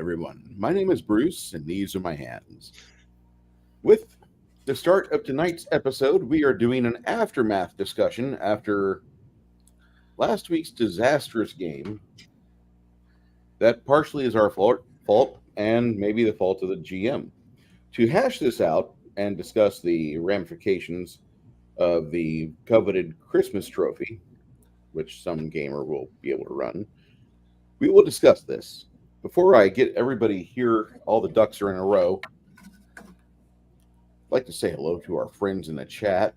everyone. My name is Bruce, and these are my hands. With the start of tonight's episode, we are doing an aftermath discussion after last week's disastrous game that partially is our fault and maybe the fault of the GM. To hash this out and discuss the ramifications of the coveted Christmas trophy, which some gamer will be able to run, we will discuss this. Before I get everybody here, all the ducks are in a row. I'd like to say hello to our friends in the chat.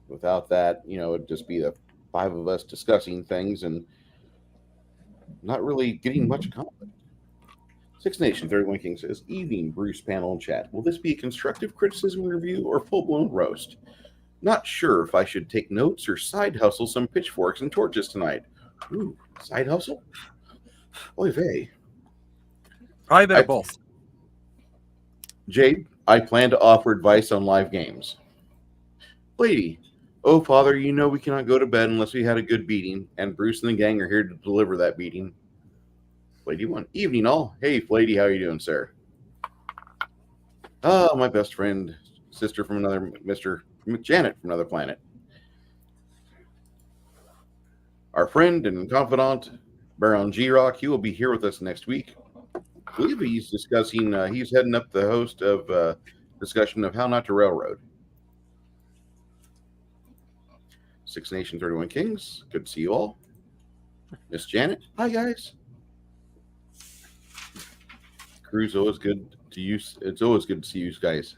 Without that, it'd just be the five of us discussing things and not really getting much accomplished. Six Nation 31 King says, Evening, Bruce, panel, and chat. Will this be a constructive criticism review or full-blown roast? Not sure if I should take notes or side hustle some pitchforks and torches tonight. Ooh, side hustle? Oy vey. Probably a bit of both. Jade, I plan to offer advice on live games. Lady, oh father, you know we cannot go to bed unless we had a good beating, and Bruce and the gang are here to deliver that beating. Lady 1, evening all. Hey, Lady, how are you doing, sir? Oh, my best friend, sister from another, Mr. Janet from another planet. Our friend and confidant, Baron G-Rock, he will be here with us next week. I believe he's discussing, he's heading up the host of discussion of how not to railroad. Six Nation 31 Kings, good to see you all. Miss Janet, hi guys. Crew's always good to use. It's always good to see you guys.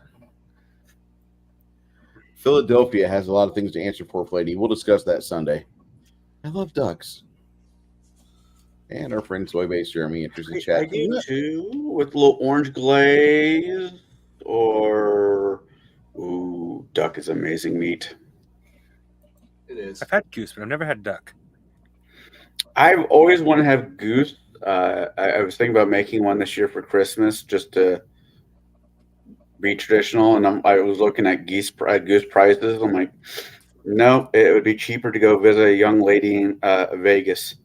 Philadelphia has a lot of things to answer for, lady. We'll discuss that Sunday. I love ducks. And our friend Soy Base Jeremy enters the chat. I do too, with a little orange glaze or duck is amazing meat. It is. I've had goose, but I've never had duck. I've always wanted to have goose. I was thinking about making one this year for Christmas just to be traditional, and I was looking at goose prices. I'm like, no, it would be cheaper to go visit a young lady in Vegas.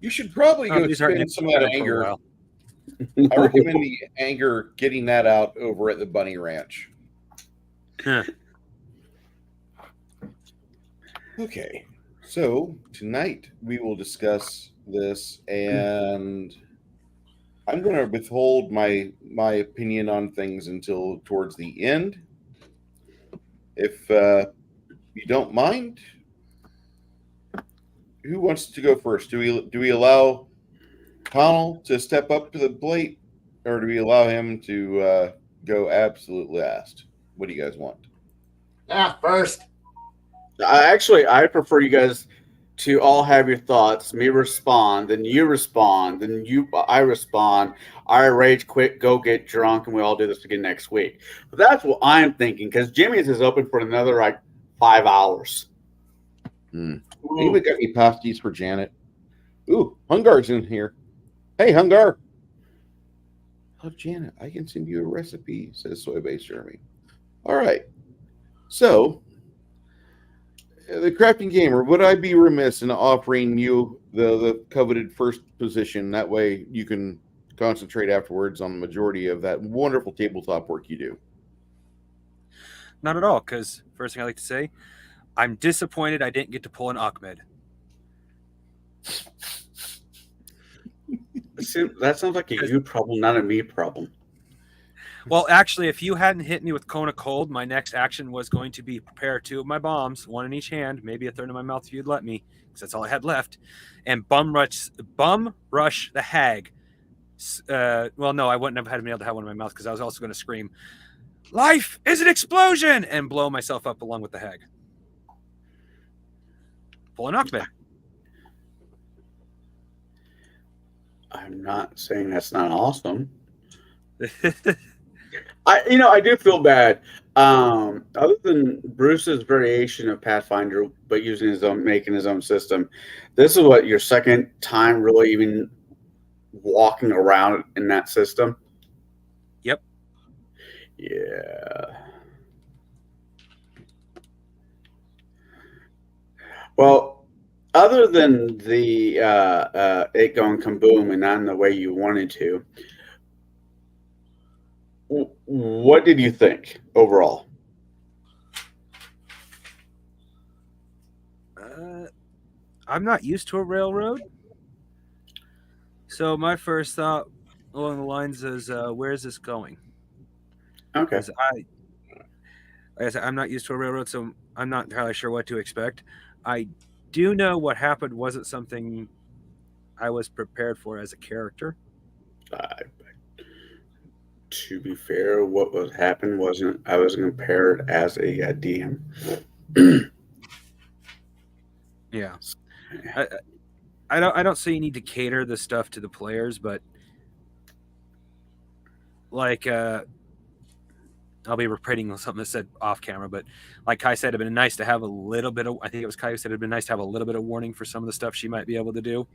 You should probably go spend some of that anger. I recommend the anger getting that out over at the Bunny Ranch. Okay, so tonight we will discuss this, and I'm going to withhold my opinion on things until towards the end. If you don't mind, who wants to go first? Do we allow Conall to step up to the plate, or do we allow him to go absolute last? What do you guys want? First. I prefer you guys to all have your thoughts. Me respond, then you respond, then I respond. I rage quit, go get drunk, and we all do this again next week. But that's what I'm thinking, because Jimmy's is open for another 5 hours. Anybody got any pasties for Janet? Ooh, Hungar's in here. Hey, Hungar. Love Janet. I can send you a recipe, says Soy Base Jeremy. All right. So, the Crafting Gamer, would I be remiss in offering you the coveted first position? That way you can concentrate afterwards on the majority of that wonderful tabletop work you do. Not at all, because first thing I like to say, I'm disappointed I didn't get to pull an Ahmed. That sounds like a you problem, not a me problem. Well, actually, if you hadn't hit me with Kona Cold, my next action was going to be prepare 2 of my bombs, 1 in each hand, maybe a third in my mouth if you'd let me, because that's all I had left, and bum rush the hag. Well, no, I wouldn't have been able to have one in my mouth because I was also going to scream, "Life is an explosion!" and blow myself up along with the hag. Pull an Ahmed. I'm not saying that's not awesome. I do feel bad. Other than Bruce's variation of Pathfinder, but making his own system, this is what your second time really even walking around in that system. Yep. Yeah. Well, other than the it going kaboom and not in the way you wanted to, what did you think overall? I'm not used to a railroad, so my first thought along the lines is, where is this going? Okay. Because like I said, I'm not used to a railroad, so I'm not entirely sure what to expect. I do know what happened wasn't something I was prepared for as a character. To be fair, what was happened wasn't I was prepared as a DM. Yeah, I, I don't say you need to cater the stuff to the players, but like I'll be repeating something that said off camera, but like Kai said, it'd been nice to have a little bit of. I think it was Kai who said it'd been nice to have a little bit of warning for some of the stuff she might be able to do.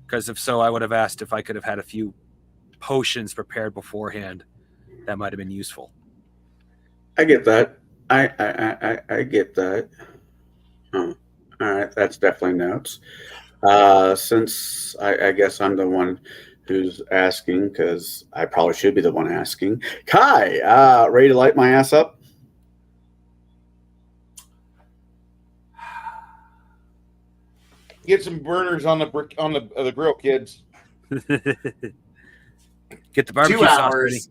Because if so, I would have asked if I could have had a few potions prepared beforehand. That might have been useful. I get that. I get that. Oh, all right, that's definitely notes. Since I guess I'm the one who's asking, because I probably should be the one asking. Kai, ready to light my ass up? Get some burners on the brick on the grill, kids. Get the barbecue 2 sauce ready. hours.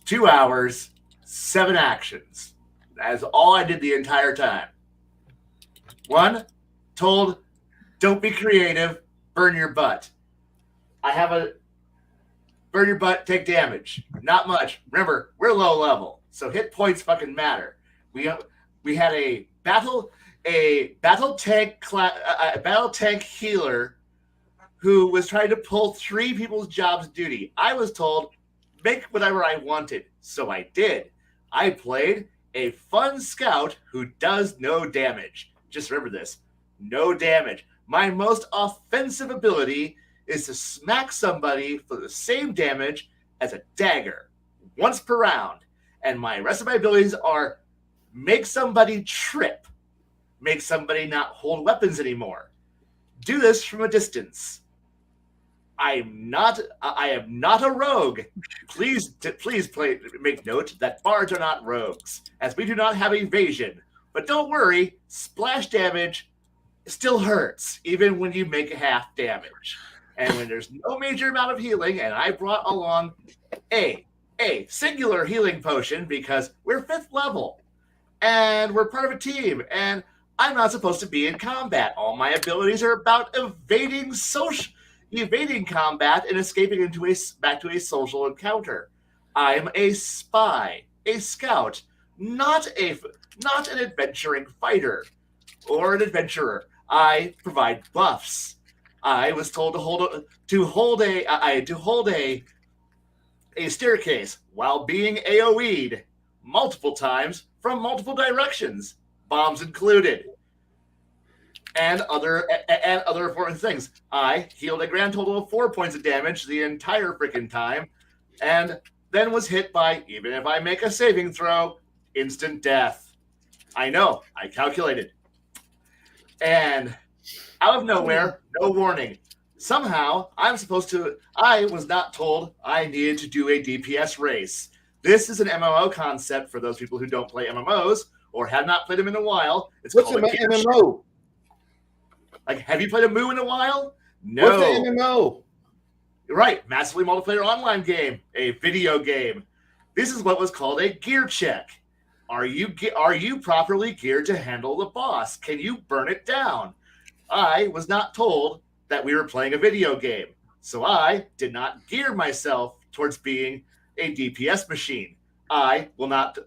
2 hours, 7 actions. That's all I did the entire time. 1, told, don't be creative, burn your butt. I have a burn your butt, take damage. Not much. Remember, we're low level, so hit points fucking matter. We had a battle tank healer who was trying to pull 3 people's jobs duty. I was told, make whatever I wanted, so I did. I played a fun scout who does no damage. Just remember this, no damage. My most offensive ability is to smack somebody for the same damage as a dagger, once per round. And my rest of my abilities are make somebody trip, make somebody not hold weapons anymore. Do this from a distance. I am not a rogue. Please make note that bards are not rogues, as we do not have evasion. But don't worry, splash damage still hurts, even when you make half damage. And when there's no major amount of healing, and I brought along a singular healing potion because we're 5th level, and we're part of a team, and I'm not supposed to be in combat. All my abilities are about evading combat and escaping back to a social encounter. I'm a spy, a scout, not an adventuring fighter or an adventurer. I provide buffs. I was told to hold a staircase while being AoE'd multiple times from multiple directions, bombs included, and other important things. I healed a grand total of 4 points of damage the entire freaking time, and then was hit by, even if I make a saving throw, instant death. I know, I calculated. And out of nowhere, no warning. Somehow, I was not told I needed to do a DPS race. This is an MMO concept for those people who don't play MMOs or have not played them in a while. What's an MMO? Like, have you played a Moo in a while? No. What's the MMO? Right, massively multiplayer online game, a video game. This is what was called a gear check. Are you properly geared to handle the boss? Can you burn it down? I was not told that we were playing a video game, so I did not gear myself towards being a DPS machine. I will not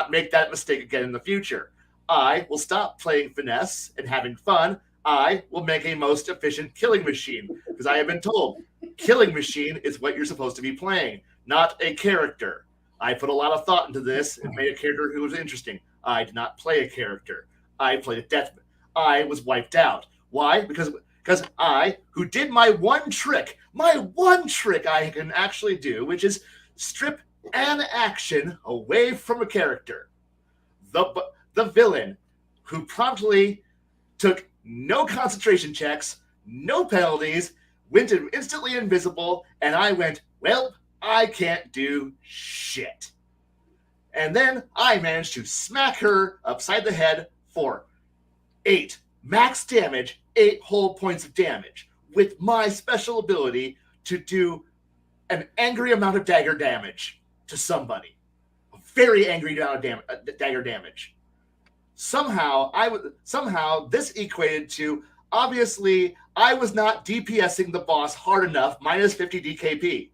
make that mistake again in the future. I will stop playing finesse and having fun. I will make a most efficient killing machine, because I have been told killing machine is what you're supposed to be playing, not a character. I put a lot of thought into this and made a character who was interesting. I did not play a character. I played a death. I was wiped out. Why? Because I, who did my one trick I can actually do, which is strip an action away from a character. The villain who promptly took no concentration checks, no penalties, went instantly invisible, and I went, well, I can't do shit. And then I managed to smack her upside the head for 8 max damage, 8 whole points of damage, with my special ability to do an angry amount of dagger damage to somebody. A very angry amount of dagger damage. Somehow this equated to, obviously, I was not DPSing the boss hard enough, minus 50 DKP.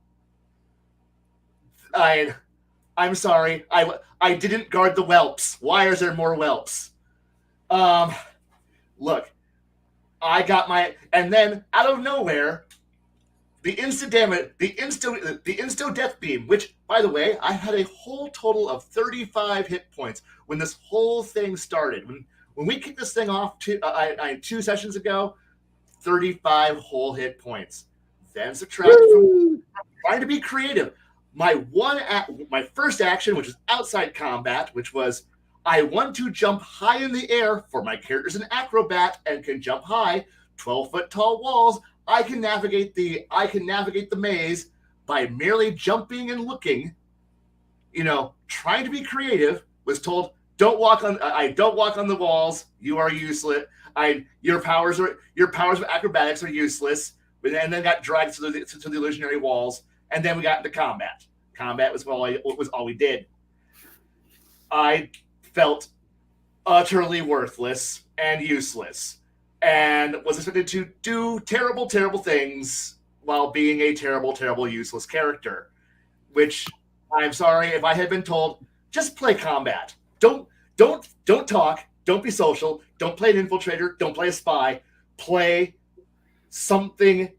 I'm sorry, I didn't guard the whelps. Why is there more whelps? Look, I got my, and then out of nowhere, the instant damage, the insto death beam, which, by the way, I had a whole total of 35 hit points when this whole thing started. When we kicked this thing off 2 sessions ago, 35 whole hit points. Then subtract from trying to be creative. My first action, which was outside combat, which was I want to jump high in the air, for my character's an acrobat and can jump high, 12-foot tall walls. I can navigate the maze by merely jumping and looking. Trying to be creative. Was told, don't walk on the walls. You are useless. Your powers of acrobatics are useless. And then got dragged to the illusionary walls. And then we got into combat. Combat was all we did. I felt utterly worthless and useless, and was expected to do terrible, terrible things while being a terrible, terrible, useless character. Which, I'm sorry, if I had been told, just play combat. Don't talk. Don't be social. Don't play an infiltrator. Don't play a spy. Play something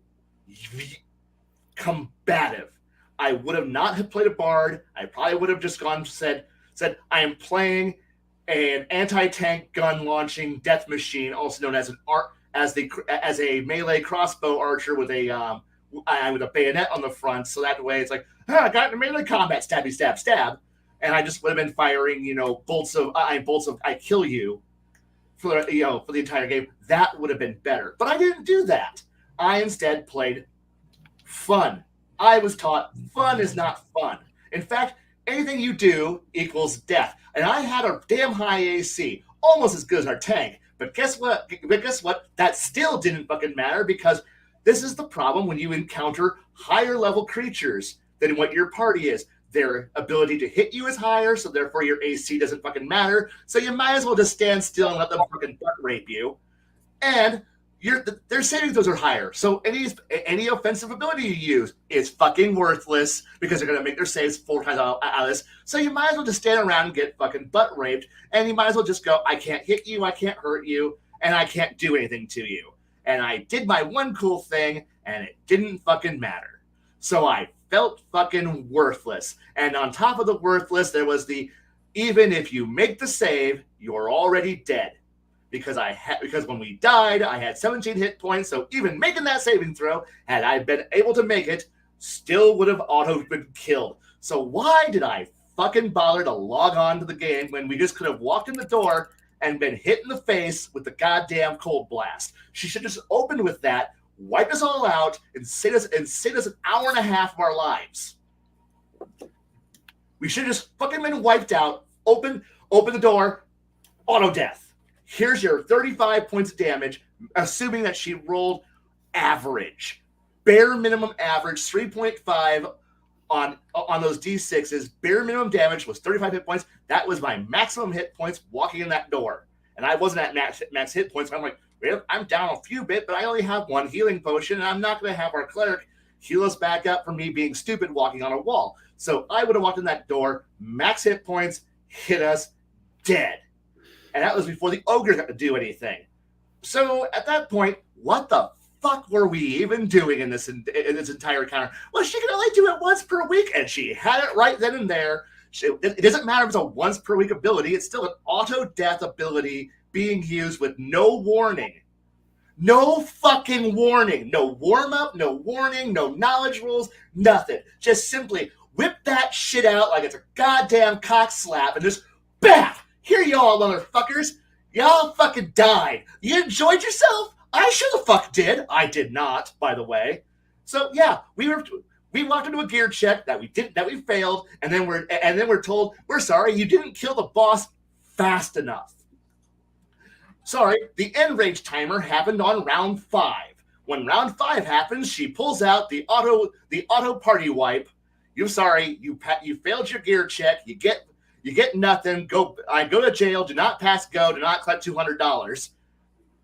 combative. I would have not have played a bard. I probably would have just gone said I am playing an anti-tank gun launching death machine, also known as as a melee crossbow archer with a bayonet on the front. So that way it's like, I got into melee combat, stabby stab stab, and I just would have been firing bolts of I kill you for the entire game. That would have been better, but I didn't do that. I instead played fun. I was taught fun is not fun. In fact, anything you do equals death. And I had a damn high AC, almost as good as our tank. But guess what? That still didn't fucking matter, because this is the problem when you encounter higher level creatures than what your party is. Their ability to hit you is higher, so therefore your AC doesn't fucking matter. So you might as well just stand still and let them fucking butt rape you. And their saving throws are higher, so any offensive ability you use is fucking worthless, because they're going to make their saves 4 times out of this. So you might as well just stand around and get fucking butt raped, and you might as well just go, I can't hit you, I can't hurt you, and I can't do anything to you. And I did my one cool thing, and it didn't fucking matter. So I felt fucking worthless. And on top of the worthless, there was even if you make the save, you're already dead. Because when we died, I had 17 hit points, so even making that saving throw, had I been able to make it, still would have auto been killed. So why did I fucking bother to log on to the game when we just could have walked in the door and been hit in the face with the goddamn cold blast? She should just open with that, wipe us all out, and save us an hour and a half of our lives. We should have just fucking been wiped out, open the door, auto death. Here's your 35 points of damage, assuming that she rolled average. Bare minimum average, 3.5 on those D6s. Bare minimum damage was 35 hit points. That was my maximum hit points walking in that door. And I wasn't at max hit points. I'm like, well, I'm down a few bit, but I only have 1 healing potion, and I'm not going to have our cleric heal us back up for me being stupid walking on a wall. So I would have walked in that door, max hit points, hit us, dead. And that was before the ogre got to do anything. So at that point, what the fuck were we even doing in this entire encounter? Well, she can only do it once per week, and she had it right then and there. It doesn't matter if it's a once per week ability. It's still an auto death ability being used with no warning. No fucking warning. No warm up, no warning, no knowledge rules, nothing. Just simply whip that shit out like it's a goddamn cock slap and just BAM! Here you all, motherfuckers. Y'all fucking died. You enjoyed yourself? I sure the fuck did. I did not, by the way. So yeah, we walked into a gear check that we failed, and then we're told we're sorry you didn't kill the boss fast enough. Sorry, the end range timer happened on round 5. When round 5 happens, she pulls out the auto party wipe. You failed your gear check. You get nothing. I go to jail. Do not pass go. Do not collect $200.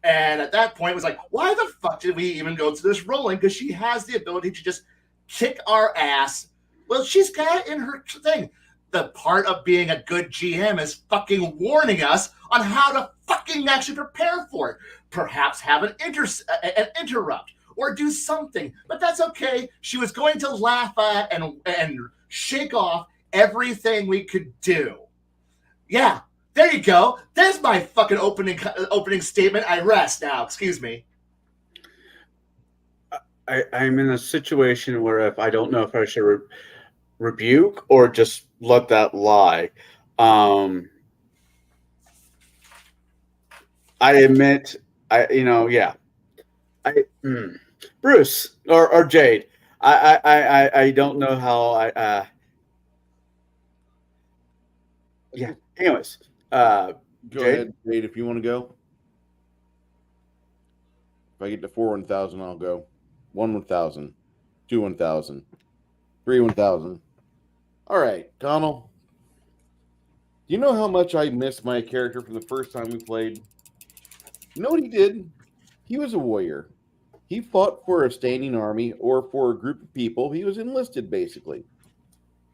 And at that point, it was like, why the fuck did we even go through this rolling? Because she has the ability to just kick our ass. Well, she's got it in her thing. The part of being a good GM is fucking warning us on how to fucking actually prepare for it. Perhaps have an interrupt or do something. But that's okay. She was going to laugh at and shake off everything we could do. Yeah, there you go. There's my fucking opening statement. I rest now. Excuse me. I'm in a situation where if I don't know if I should rebuke or just let that lie. I admit, Bruce or Jade. I don't know how yeah. Anyways, Go Jade? ahead, Jade, if you want to go. If I get to 4 1,000, I'll go. 1 1,000, 2 1,000, 3 1,000. All right, Conall. Do you know how much I missed my character from the first time we played? You know what he did? He was a warrior. He fought for a standing army or for a group of people. He was enlisted, basically.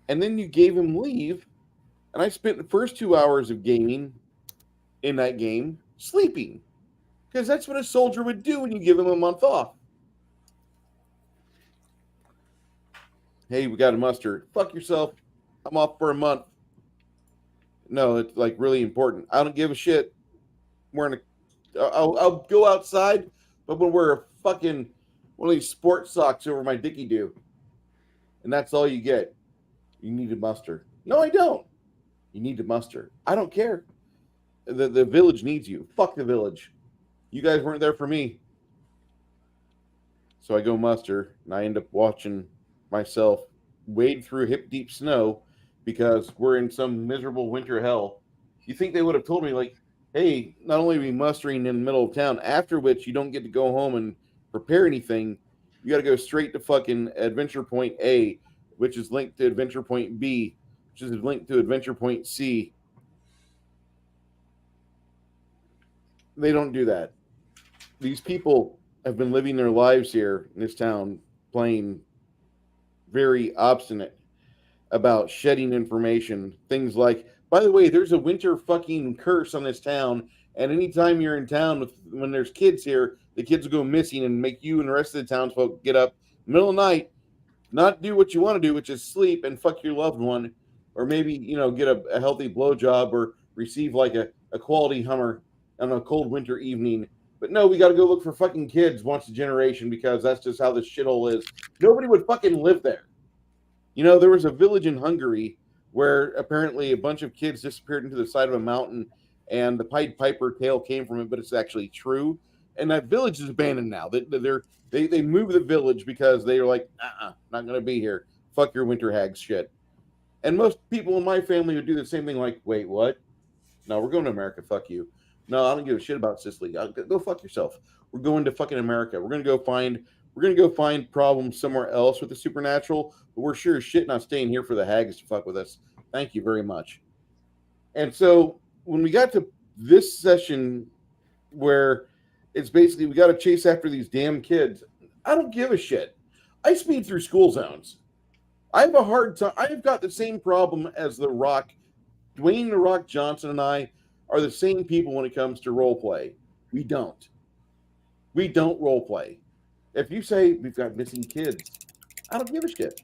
And then you gave him leave, and I spent the first 2 hours of gaming in that game sleeping. Because that's what a soldier would do when you give him a month off. Hey, we got a muster. Fuck yourself. I'm off for a month. No, it's like really important. I don't give a shit. I'll go outside, but I'm gonna wear a fucking one of these sports socks over my dicky do. And that's all you get. You need to muster. No, I don't. You need to muster. I don't care. The village needs you. Fuck the village. You guys weren't there for me. So I go muster, and I end up watching myself wade through hip-deep snow because we're in some miserable winter hell. You think they would have told me, like, hey, not only are we mustering in the middle of town, after which you don't get to go home and prepare anything, you got to go straight to fucking Adventure Point A, which is linked to Adventure Point B, which is linked to Adventure Point C. They don't do that. These people have been living their lives here in this town, playing very obstinate about shedding information. Things like, by the way, there's a winter fucking curse on this town, and anytime you're in town when there's kids here, the kids will go missing and make you and the rest of the townsfolk get up middle of the night, not do what you want to do, which is sleep and fuck your loved one, or maybe, get a healthy blowjob or receive like a quality Hummer on a cold winter evening. But no, we got to go look for fucking kids once a generation because that's just how this shithole is. Nobody would fucking live there. There was a village in Hungary where apparently a bunch of kids disappeared into the side of a mountain and the Pied Piper tale came from it, but it's actually true. And that village is abandoned now. They moved the village because they were like, not going to be here. Fuck your winter hags shit. And most people in my family would do the same thing like, wait, what? No, we're going to America. Fuck you. No, I don't give a shit about Sicily. Go fuck yourself. We're going to fucking America. We're gonna go find problems somewhere else with the supernatural, but we're sure as shit not staying here for the hags to fuck with us. Thank you very much. And so when we got to this session where it's basically we got to chase after these damn kids, I don't give a shit. I speed through school zones. I have a hard time. I've got the same problem as The Rock. Dwayne "The Rock" Johnson and I are the same people when it comes to role play. We don't role play. If you say we've got missing kids, I don't give a shit.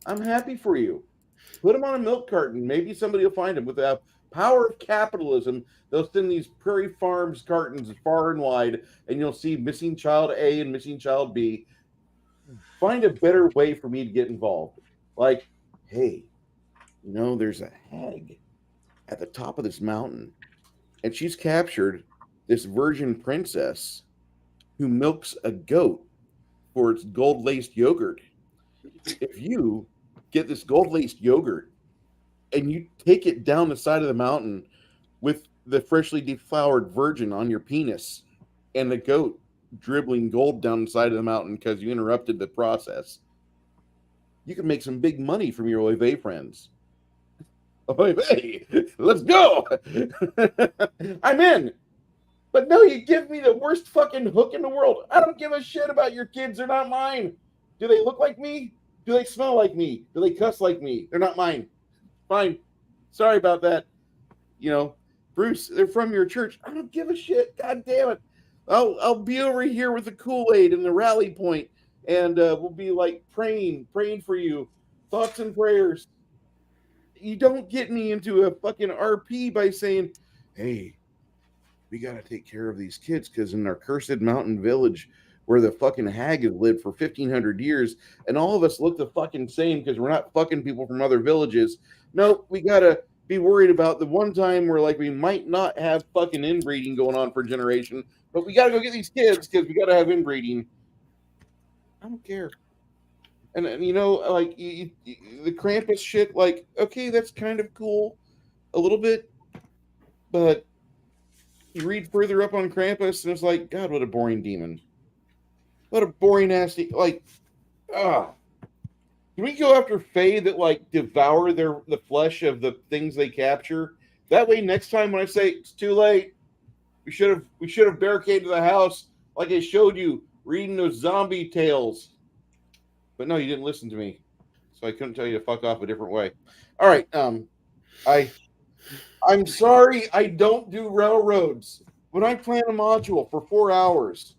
I'm happy for you. Put them on a milk carton. Maybe somebody will find them. With the power of capitalism, they'll send these Prairie Farms cartons far and wide, and you'll see missing child A and missing child B. Find a better way for me to get involved. Like, hey, there's a hag at the top of this mountain. and she's captured this virgin princess who milks a goat for its gold-laced yogurt. If you get this gold-laced yogurt and you take it down the side of the mountain with the freshly deflowered virgin on your penis and the goat dribbling gold down the side of the mountain because you interrupted the process, you can make some big money from your oy vey friends. Oy vey, let's go. I'm in. But no, you give me the worst fucking hook in the world. I don't give a shit about your kids. They're not mine. Do they look like me? Do they smell like me? Do they cuss like me? They're not mine. Fine. Sorry about that. You know, Bruce, they're from your church. I don't give a shit. God damn it. I'll be over here with the Kool-Aid and the rally point, and we'll be like praying for you. Thoughts and prayers. You don't get me into a fucking RP by saying, hey, we got to take care of these kids because in our cursed mountain village where the fucking hag has lived for 1,500 years and all of us look the fucking same because we're not fucking people from other villages. No, we got to be worried about the one time where like we might not have fucking inbreeding going on for a generation, but we got to go get these kids because we got to have inbreeding. I don't care. And you know, like the Krampus shit, like, okay, that's kind of cool a little bit, but you read further up on Krampus, and it's like, God, what a boring demon. What a boring ass, like, Can we go after Fae that, like, devour the flesh of the things they capture? That way, next time when I say, it's too late, we should have barricaded the house like I showed you, reading those zombie tales. But no, you didn't listen to me. So I couldn't tell you to fuck off a different way. All right, I'm sorry I don't do railroads. When I plan a module for 4 hours,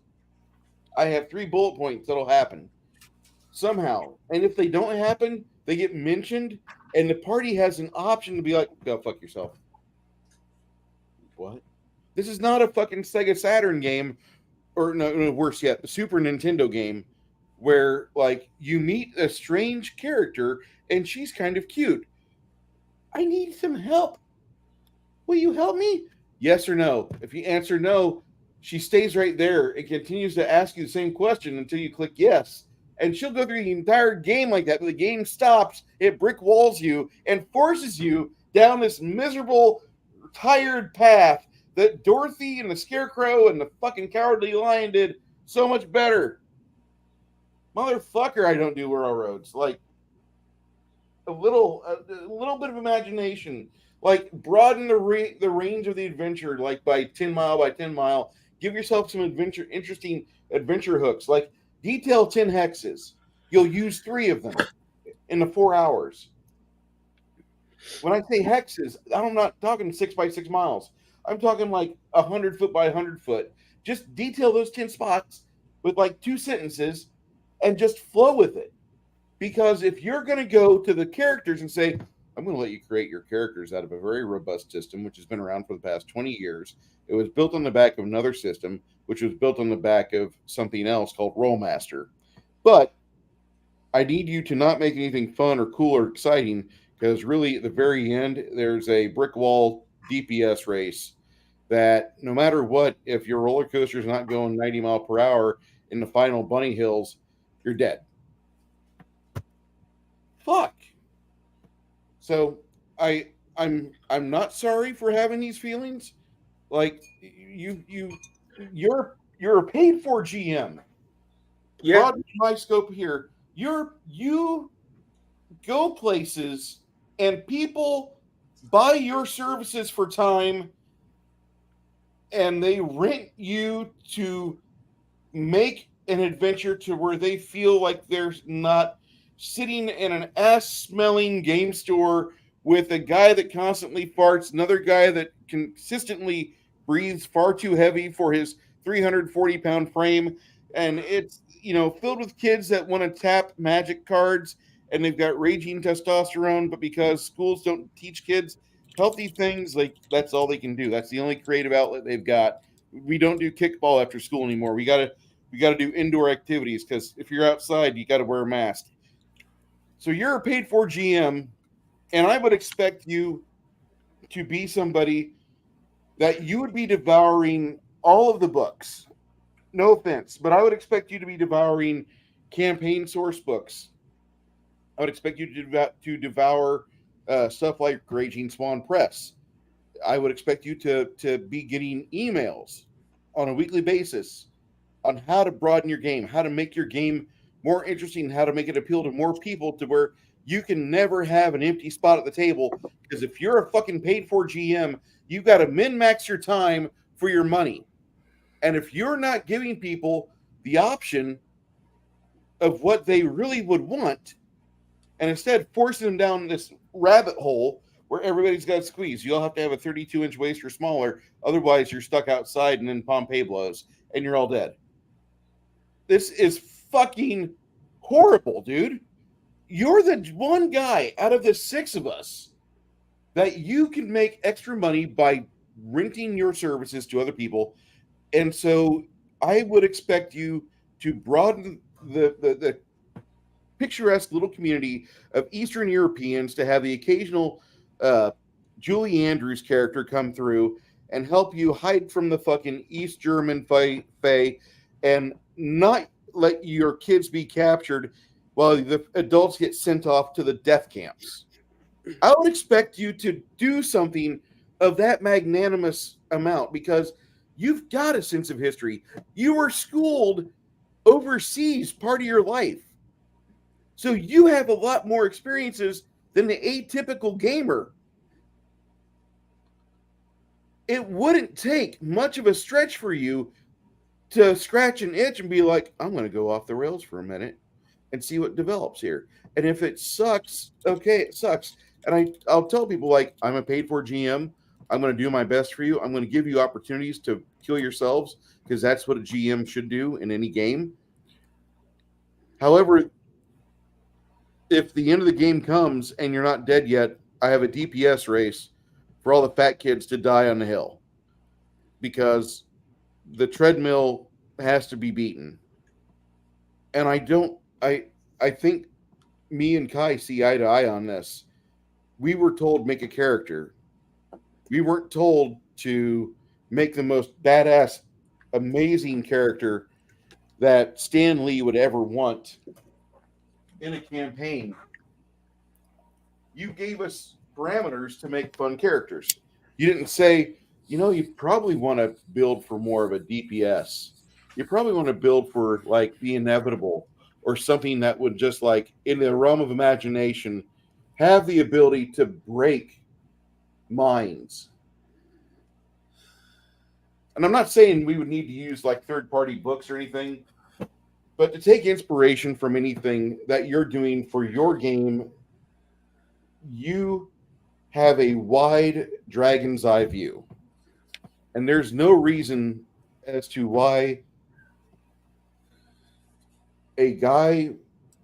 I have 3 bullet points that'll happen somehow. And if they don't happen, they get mentioned, and the party has an option to be like, go fuck yourself. What? This is not a fucking Sega Saturn game, or no, worse yet, the Super Nintendo game, where like you meet a strange character and she's kind of cute. I need some help. Will you help me? Yes or no. If you answer no, she stays right there and continues to ask you the same question until you click yes. And she'll go through the entire game like that. But the game stops, it brick walls you, and forces you down this miserable, tired path that Dorothy and the Scarecrow and the fucking Cowardly Lion did so much better. Motherfucker, I don't do railroads. Like, a little bit of imagination. Like, broaden the range of the adventure, like by 10 mile by 10 mile. Give yourself some interesting adventure hooks. Like, detail 10 hexes. You'll use 3 of them in the 4 hours. When I say hexes, I'm not talking 6 by 6 miles. I'm talking like 100 foot by 100 foot. Just detail those 10 spots with like 2 sentences and just flow with it. Because if you're going to go to the characters and say, I'm going to let you create your characters out of a very robust system, which has been around for the past 20 years. It was built on the back of another system, which was built on the back of something else called Rollmaster. But I need you to not make anything fun or cool or exciting, because really at the very end, there's a brick wall DPS race that no matter what, if your roller coaster is not going 90 mile per hour in the final bunny hills, you're dead. Fuck. So I'm not sorry for having these feelings. Like you're a paid for GM. Yeah. Broaden my scope here. You go places and people buy your services for time and they rent you to make an adventure to where they feel like they're not sitting in an ass-smelling game store with a guy that constantly farts, another guy that consistently breathes far too heavy for his 340-pound frame, and it's, you know, filled with kids that want to tap magic cards, and they've got raging testosterone, but because schools don't teach kids healthy things, like that's all they can do. That's the only creative outlet they've got. We don't do kickball after school anymore. We got to do indoor activities, because if you're outside, you got to wear a mask. So you're a paid for GM, and I would expect you to be somebody that you would be devouring all of the books. No offense, but I would expect you to be devouring campaign source books. I would expect you to devour stuff like Raging Swan Press. I would expect you to be getting emails on a weekly basis on how to broaden your game, how to make your game more interesting, how to make it appeal to more people to where you can never have an empty spot at the table. Because if you're a fucking paid for GM, you've got to min max your time for your money. And if you're not giving people the option of what they really would want, and instead forcing them down this rabbit hole where everybody's got to squeeze, you'll have to have a 32-inch waist or smaller. Otherwise, you're stuck outside and then Pompeii blows and you're all dead. This is fucking horrible, dude. You're the one guy out of the six of us that you can make extra money by renting your services to other people. And so I would expect you to broaden the picturesque little community of Eastern Europeans to have the occasional Julie Andrews character come through and help you hide from the fucking East German fae and not let your kids be captured while the adults get sent off to the death camps. I would expect you to do something of that magnanimous amount because you've got a sense of history. You were schooled overseas part of your life. So you have a lot more experiences than the atypical gamer. It wouldn't take much of a stretch for you to scratch an itch and be like, I'm going to go off the rails for a minute and see what develops here. And if it sucks, okay, it sucks. And I'll tell people, like, I'm a paid for GM. I'm going to do my best for you. I'm going to give you opportunities to kill yourselves because that's what a GM should do in any game. However, if the end of the game comes and you're not dead yet, I have a DPS race for all the fat kids to die on the hill because the treadmill has to be beaten. And I think me and Kai see eye to eye on this. We were told make a character. We weren't told to make the most badass, amazing character that Stan Lee would ever want in a campaign. You gave us parameters to make fun characters. You didn't say, you probably want to build for more of a DPS. You probably want to build for like the inevitable or something that would just like in the realm of imagination have the ability to break minds. And I'm not saying we would need to use like third-party books or anything, but to take inspiration from anything that you're doing for your game, you have a wide dragon's eye view. And there's no reason as to why a guy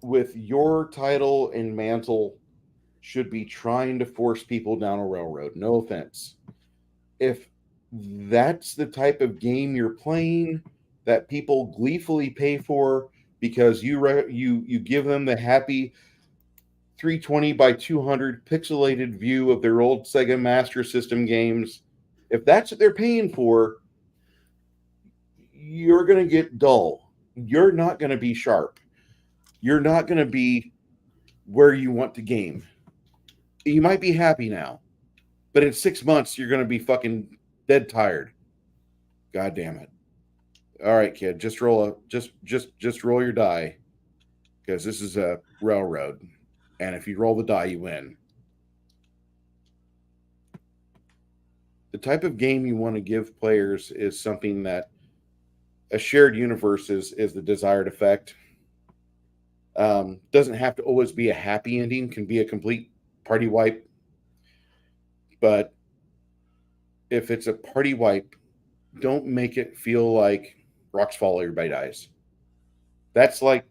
with your title and mantle should be trying to force people down a railroad. No offense. If that's the type of game you're playing that people gleefully pay for because you give them the happy 320 by 200 pixelated view of their old Sega Master System games, if that's what they're paying for, you're going to get dull. You're not going to be sharp. You're not going to be where you want to game. You might be happy now, but in 6 months, you're going to be fucking dead tired. God damn it. All right, kid, just roll your die because this is a railroad. And if you roll the die, you win. The type of game you want to give players is something that a shared universe is the desired effect. Doesn't have to always be a happy ending, can be a complete party wipe. But if it's a party wipe, don't make it feel like rocks fall, everybody dies. That's like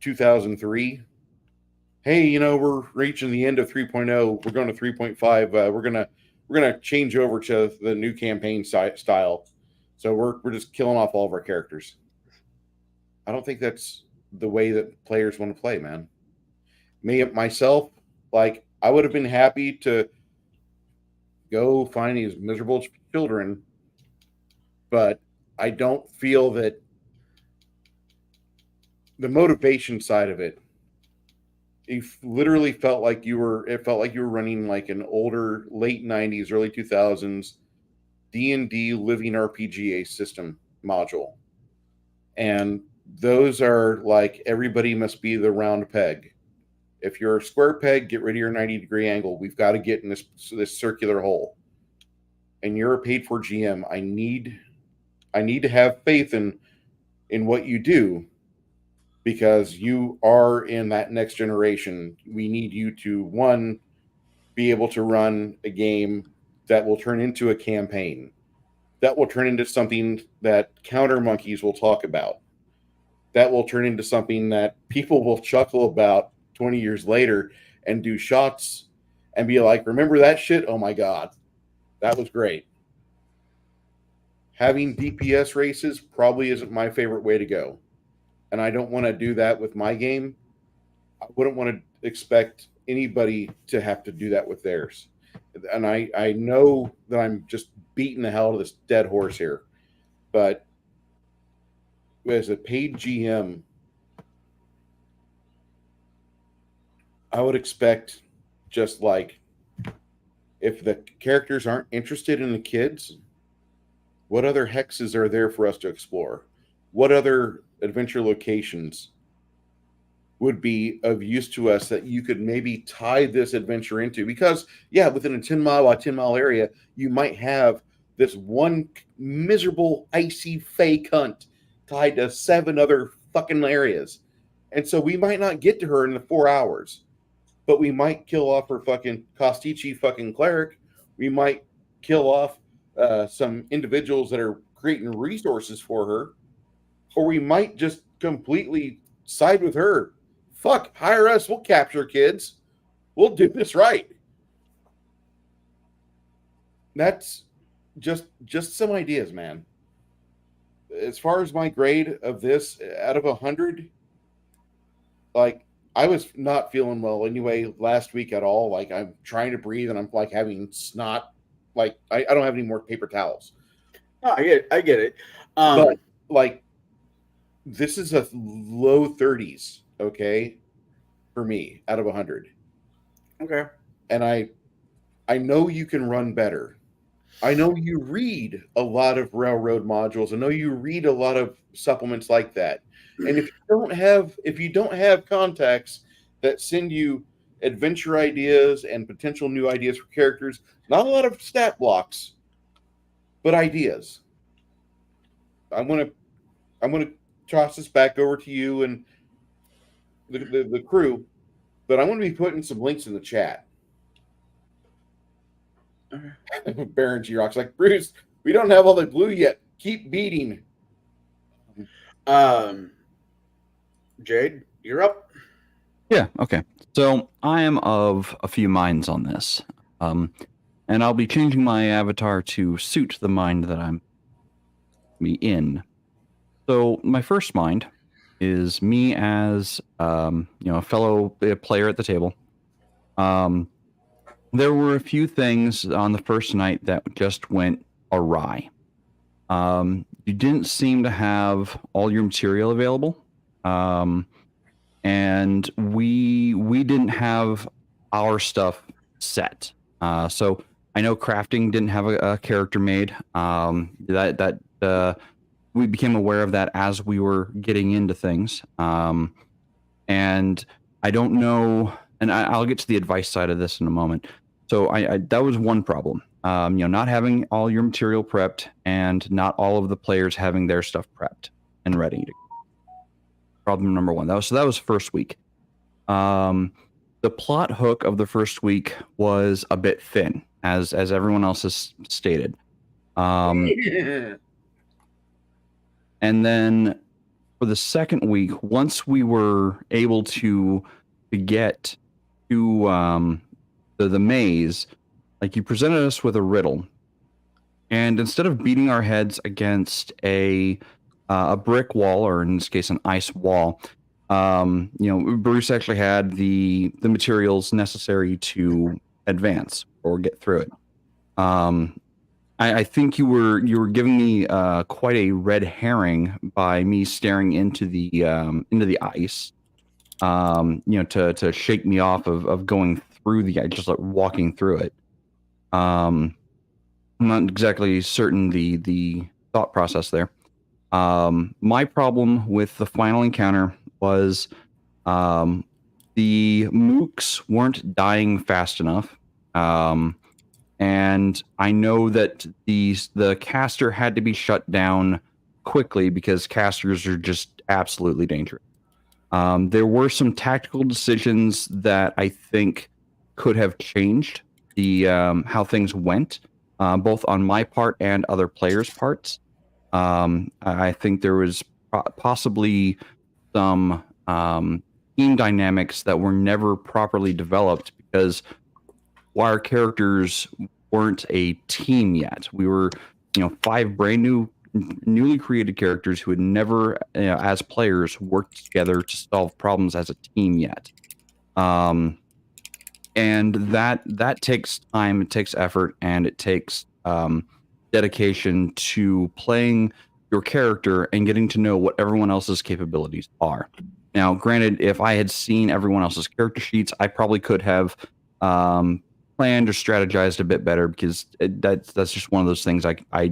2003. Hey, we're reaching the end of 3.0. We're going to 3.5. We're gonna change over to the new campaign style. So we're just killing off all of our characters. I don't think that's the way that players want to play, man. Me myself, like I would have been happy to go find these miserable children, but I don't feel that the motivation side of it. It literally felt like you were. It felt like you were running like an older, late '90s, early 2000s D&D living RPGA system module, and those are like everybody must be the round peg. If you're a square peg, get rid of your 90-degree angle. We've got to get in this circular hole. And you're a paid for GM. I need to have faith in what you do, because you are in that next generation. We need you to, one, be able to run a game that will turn into a campaign, that will turn into something that counter monkeys will talk about, that will turn into something that people will chuckle about 20 years later and do shots and be like, remember that shit? Oh my God, that was great. Having DPS races probably isn't my favorite way to go. And I don't want to do that with my game. I wouldn't want to expect anybody to have to do that with theirs. And I know that I'm just beating the hell out of this dead horse here. But as a paid GM, I would expect, just like, if the characters aren't interested in the kids, what other hexes are there for us to explore? What other adventure locations would be of use to us that you could maybe tie this adventure into? Because, yeah, within a 10-mile by 10-mile area, you might have this one miserable, icy, fake hunt tied to 7 other fucking areas. And so we might not get to her in the 4 hours, but we might kill off her fucking Kostichi fucking cleric. We might kill off some individuals that are creating resources for her, or we might just completely side with her. Fuck, hire us. We'll capture kids. We'll do this right. That's just some ideas, man. As far as my grade of this, out of 100, like, I was not feeling well anyway last week at all. Like, I'm trying to breathe and I'm like having snot. Like, I don't have any more paper towels. Oh, I get it. But like, this is a low 30s, okay, for me out of 100. Okay. And I know you can run better. I know you read a lot of railroad modules. I know you read a lot of supplements like that. And if you don't have contacts that send you adventure ideas and potential new ideas for characters, not a lot of stat blocks, but ideas. I'm gonna toss this back over to you and the crew, but I'm gonna be putting some links in the chat. Okay. Baron G Rock's like, Bruce, we don't have all the glue yet. Keep beating. Jade, you're up. Yeah, okay. So I am of a few minds on this. And I'll be changing my avatar to suit the mind that I'm in. So my first mind is me as a fellow player at the table. There were a few things on the first night that just went awry. You didn't seem to have all your material available. And we didn't have our stuff set. So I know crafting didn't have a character made. We became aware of that as we were getting into things. And I don't know, and I'll get to the advice side of this in a moment. So I that was one problem. Not having all your material prepped and not all of the players having their stuff prepped and ready to. Problem number one. That was first week. The plot hook of the first week was a bit thin, as everyone else has stated. And then for the second week, once we were able to get to the maze, like, you presented us with a riddle, and instead of beating our heads against a brick wall, or in this case an ice wall, Bruce actually had the materials necessary to advance or get through it. I think you were giving me quite a red herring by me staring into the ice. To shake me off of going through the ice, just like walking through it. I'm not exactly certain the thought process there. My problem with the final encounter was the mooks weren't dying fast enough. And I know that the caster had to be shut down quickly because casters are just absolutely dangerous. There were some tactical decisions that I think could have changed the how things went, both on my part and other players' parts. I think there was possibly some team dynamics that were never properly developed because our characters weren't a team yet. We were, 5 brand new, newly created characters who had never, as players, worked together to solve problems as a team yet. And that takes time, it takes effort, and it takes dedication to playing your character and getting to know what everyone else's capabilities are. Now, granted, if I had seen everyone else's character sheets, I probably could have planned or strategized a bit better because that's just one of those things I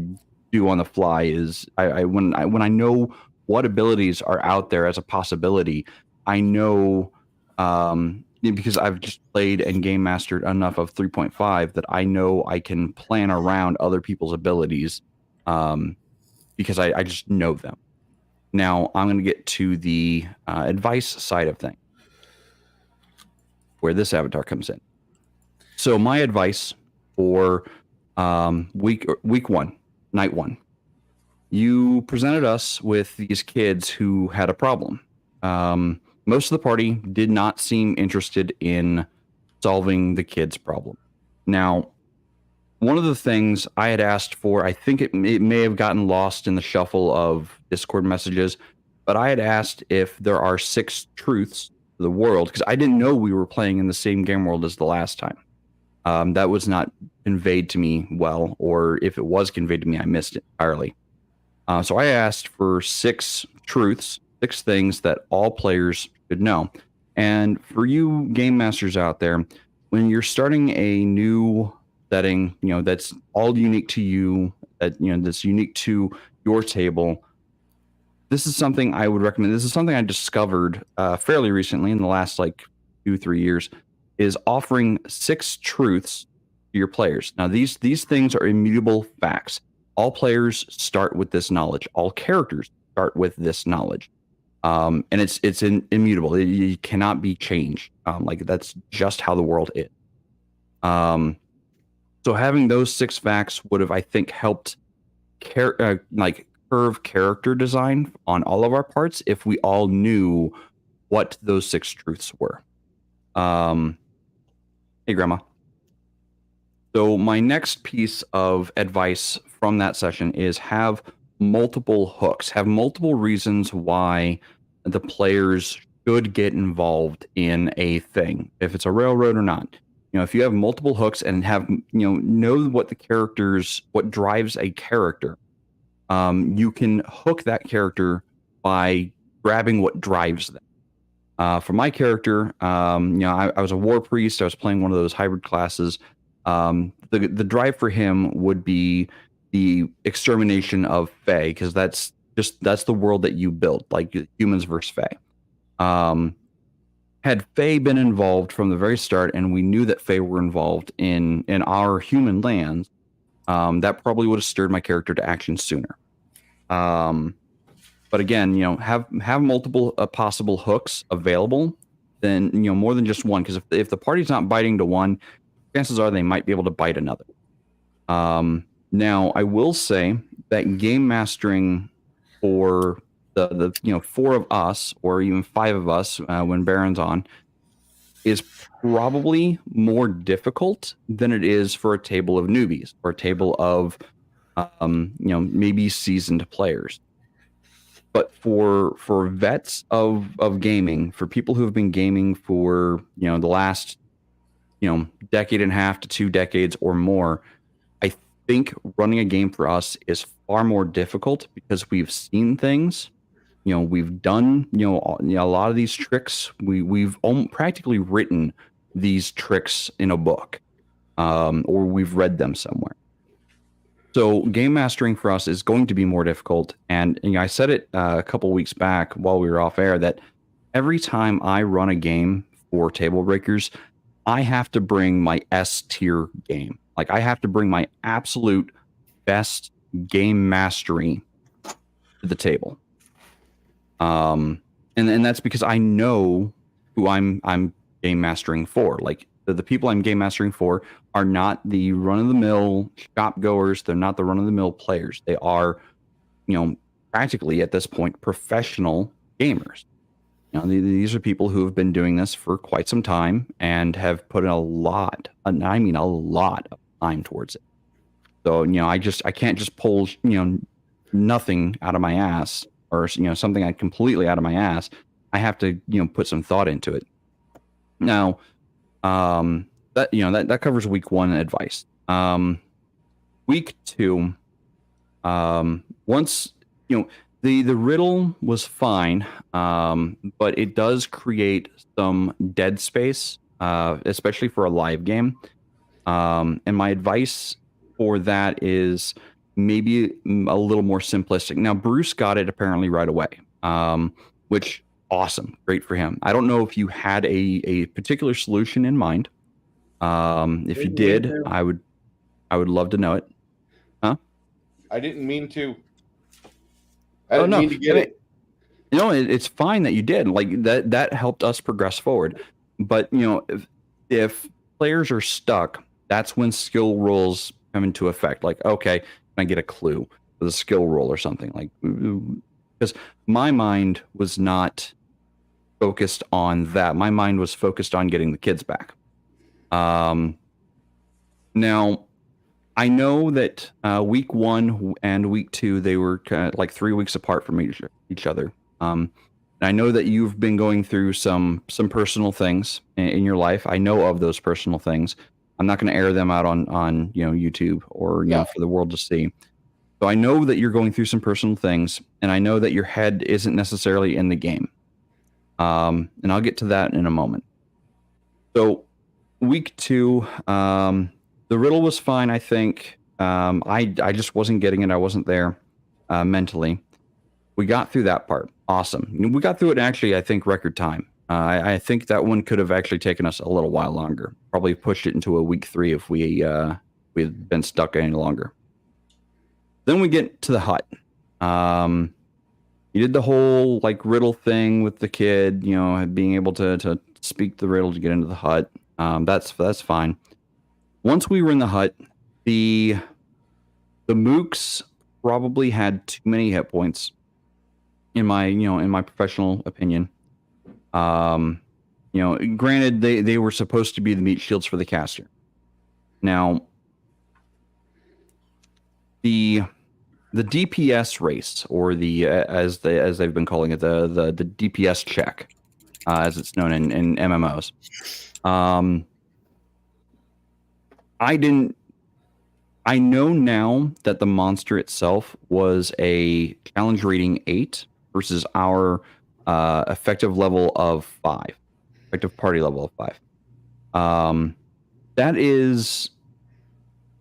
do on the fly. Is when I know what abilities are out there as a possibility, I know because I've just played and game mastered enough of 3.5 that I know I can plan around other people's abilities because I just know them. Now I'm going to get to the advice side of things, where this avatar comes in. So my advice for week 1, night 1, you presented us with these kids who had a problem. Most of the party did not seem interested in solving the kids' problem. Now, one of the things I had asked for, I think it may have gotten lost in the shuffle of Discord messages, but I had asked if there are 6 truths to the world, because I didn't know we were playing in the same game world as the last time. That was not conveyed to me well, or if it was conveyed to me, I missed it entirely. So I asked for 6 truths, 6 things that all players should know. And for you game masters out there, when you're starting a new setting, that's all unique to you, that's unique to your table, this is something I would recommend. This is something I discovered fairly recently in the last 2-3 years, is offering 6 truths to your players. Now, these things are immutable facts. All players start with this knowledge. All characters start with this knowledge. And it's immutable. It cannot be changed. That's just how the world is. So having those 6 facts would have, I think, helped curve character design on all of our parts if we all knew what those 6 truths were. Hey, Grandma. So my next piece of advice from that session is have multiple hooks, have multiple reasons why the players should get involved in a thing, if it's a railroad or not. If you have multiple hooks and have, know what what drives a character, you can hook that character by grabbing what drives them. For my character, I was a war priest. I was playing one of those hybrid classes. The drive for him would be the extermination of Fae, because that's the world that you built, like humans versus Fae. Had Fae been involved from the very start, and we knew that Fae were involved in our human lands, that probably would have stirred my character to action sooner. But again, have multiple possible hooks available, then more than just one, because if the party's not biting to one, chances are they might be able to bite another. Now, I will say that game mastering for the 4 of us, or even 5 of us when Baron's on, is probably more difficult than it is for a table of newbies or a table of maybe seasoned players. But for vets of gaming, for people who have been gaming for the last decade and a half to 2 decades or more, think running a game for us is far more difficult because we've seen things. We've done a lot of these tricks. We've practically written these tricks in a book, or we've read them somewhere. So game mastering for us is going to be more difficult. And I said it a couple weeks back while we were off air that every time I run a game for Tablebreakers, I have to bring my S tier game. Like I have to bring my absolute best game mastery to the table. And that's because I know who I'm game mastering for. Like the people I'm game mastering for are not the run-of-the-mill shop goers. They're not the run-of-the-mill players. They are, practically at this point, professional gamers. These are people who have been doing this for quite some time and have put in a lot of time towards it. So, I can't just pull, nothing out of my ass or, something completely out of my ass. I have to, put some thought into it. Now, that covers week 1 advice. Week 2, once, the riddle was fine, but it does create some dead space, especially for a live game. And my advice for that is maybe a little more simplistic. Now, Bruce got it apparently right away, which awesome, great for him. I don't know if you had a particular solution in mind. If you did, I would love to know it. Huh? I didn't mean to. I didn't mean to get it. It's fine that you did. Like that helped us progress forward. But if players are stuck, that's when skill rolls come into effect. Like, okay, can I get a clue with a skill roll or something? Like, because my mind was not focused on that. My mind was focused on getting the kids back. Now, I know that week 1 and week 2, they were kind of like 3 weeks apart from each other. And I know that you've been going through some personal things in your life. I know of those personal things. I'm not going to air them out on YouTube or for the world to see. So I know that you're going through some personal things, and I know that your head isn't necessarily in the game. And I'll get to that in a moment. So week 2, the riddle was fine, I think. I just wasn't getting it. I wasn't there mentally. We got through that part. Awesome. We got through it actually, I think, record time. I think that one could have actually taken us a little while longer. Probably pushed it into a week 3 if we had been stuck any longer. Then we get to the hut. You did the whole riddle thing with the kid, being able to speak the riddle to get into the hut. That's fine. Once we were in the hut, the mooks probably had too many hit points in my professional opinion. Granted, they were supposed to be the meat shields for the caster. Now, the DPS race, or the as they've been calling it, the DPS check, as it's known in MMOs. I know now that the monster itself was a challenge rating 8 versus our effective level of 5, effective party level of 5. That is,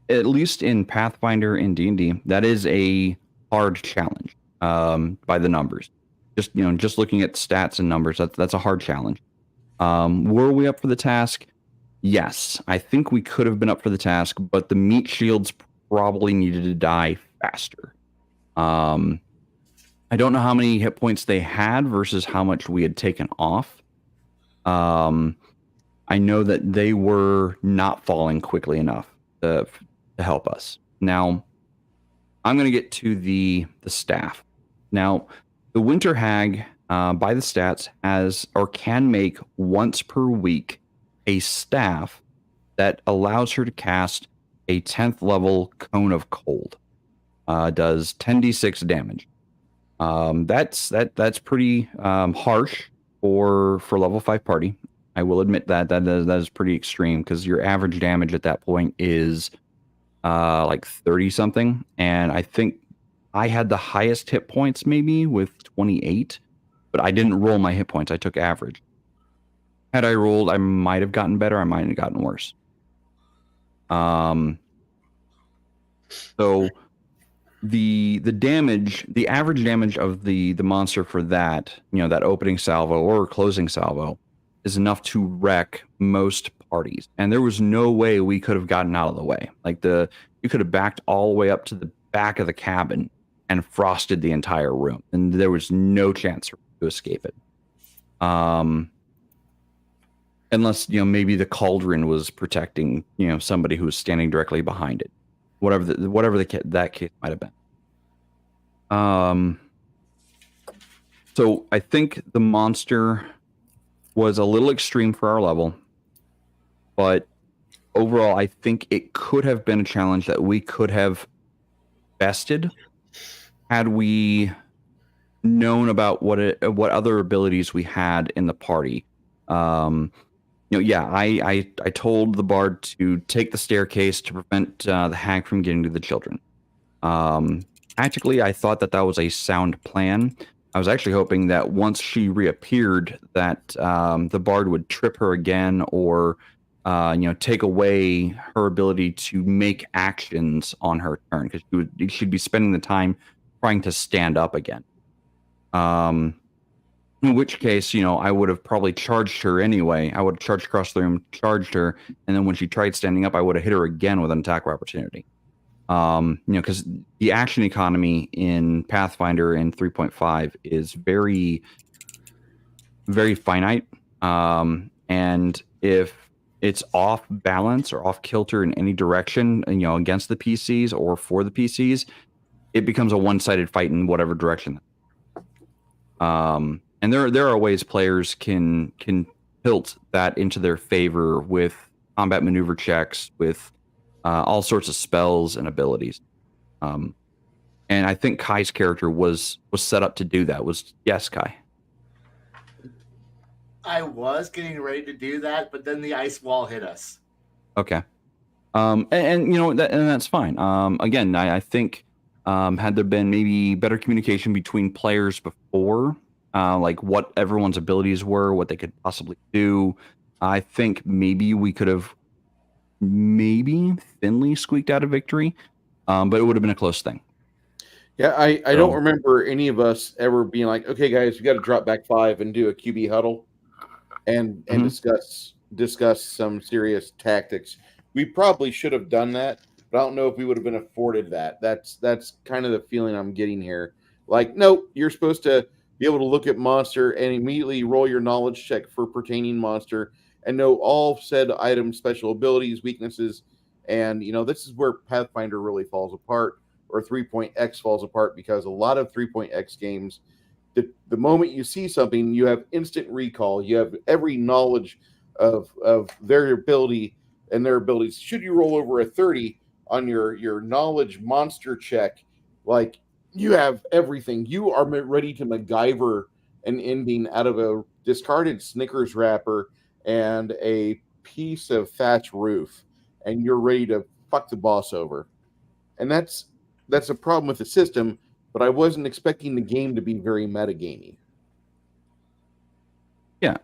at least in Pathfinder and D&D, that is a hard challenge by the numbers. Just looking at stats and numbers, that's a hard challenge. Were we up for the task? Yes, I think we could have been up for the task, but the meat shields probably needed to die faster. I don't know how many hit points they had versus how much we had taken off. I know that they were not falling quickly enough to help us. Now, I'm going to get to the staff. Now, the Winter Hag, by the stats, has or can make once per week a staff that allows her to cast a 10th level Cone of Cold. Does 10d6 damage. That's pretty harsh for level 5 party. I will admit that is pretty extreme, because your average damage at that point is like 30 something, and I think I had the highest hit points maybe with 28, but I didn't roll my hit points. I took average. Had I rolled, I might have gotten better. I might have gotten worse. So the damage, the average damage of the monster for that, that opening salvo or closing salvo, is enough to wreck most parties. And there was no way we could have gotten out of the way. Like you could have backed all the way up to the back of the cabin and frosted the entire room, and there was no chance to escape it. Unless maybe the cauldron was protecting somebody who was standing directly behind it, whatever that case might have been. So I think the monster was a little extreme for our level, but overall I think it could have been a challenge that we could have bested had we known about what other abilities we had in the party. I told the bard to take the staircase to prevent the hag from getting to the children. Tactically, I thought that was a sound plan. I was actually hoping that once she reappeared, that the bard would trip her again, or take away her ability to make actions on her turn, because she'd be spending the time trying to stand up again. In which case, I would have probably charged her anyway. I would have charged across the room, charged her, and then when she tried standing up, I would have hit her again with an attack of opportunity. Because the action economy in Pathfinder in 3.5 is very, very finite. And if it's off balance or off kilter in any direction, against the PCs or for the PCs, it becomes a one-sided fight in whatever direction. And there are ways players can tilt that into their favor with combat maneuver checks, with all sorts of spells and abilities. And I think Kai's character was set up to do that. Yes, Kai? I was getting ready to do that, but then the ice wall hit us. Okay. And that's fine. Again, I think had there been maybe better communication between players before, like what everyone's abilities were, what they could possibly do, I think maybe we could have thinly squeaked out a victory, but it would have been a close thing. Yeah, I don't remember any of us ever being like, okay, guys, we got to drop back 5 and do a QB huddle and discuss some serious tactics. We probably should have done that, but I don't know if we would have been afforded that. That's kind of the feeling I'm getting here. Like, nope, you're supposed to be able to look at monster and immediately roll your knowledge check for pertaining monster and know all said items, special abilities, weaknesses. And, this is where Pathfinder really falls apart, or 3.x falls apart, because a lot of 3.x games, the moment you see something, you have instant recall. You have every knowledge of their ability and their abilities. Should you roll over a 30 on your knowledge monster check, like, you have everything. You are ready to MacGyver an ending out of a discarded Snickers wrapper and a piece of thatch roof, and you're ready to fuck the boss over. And that's a problem with the system, but I wasn't expecting the game to be very metagamey. Yeah.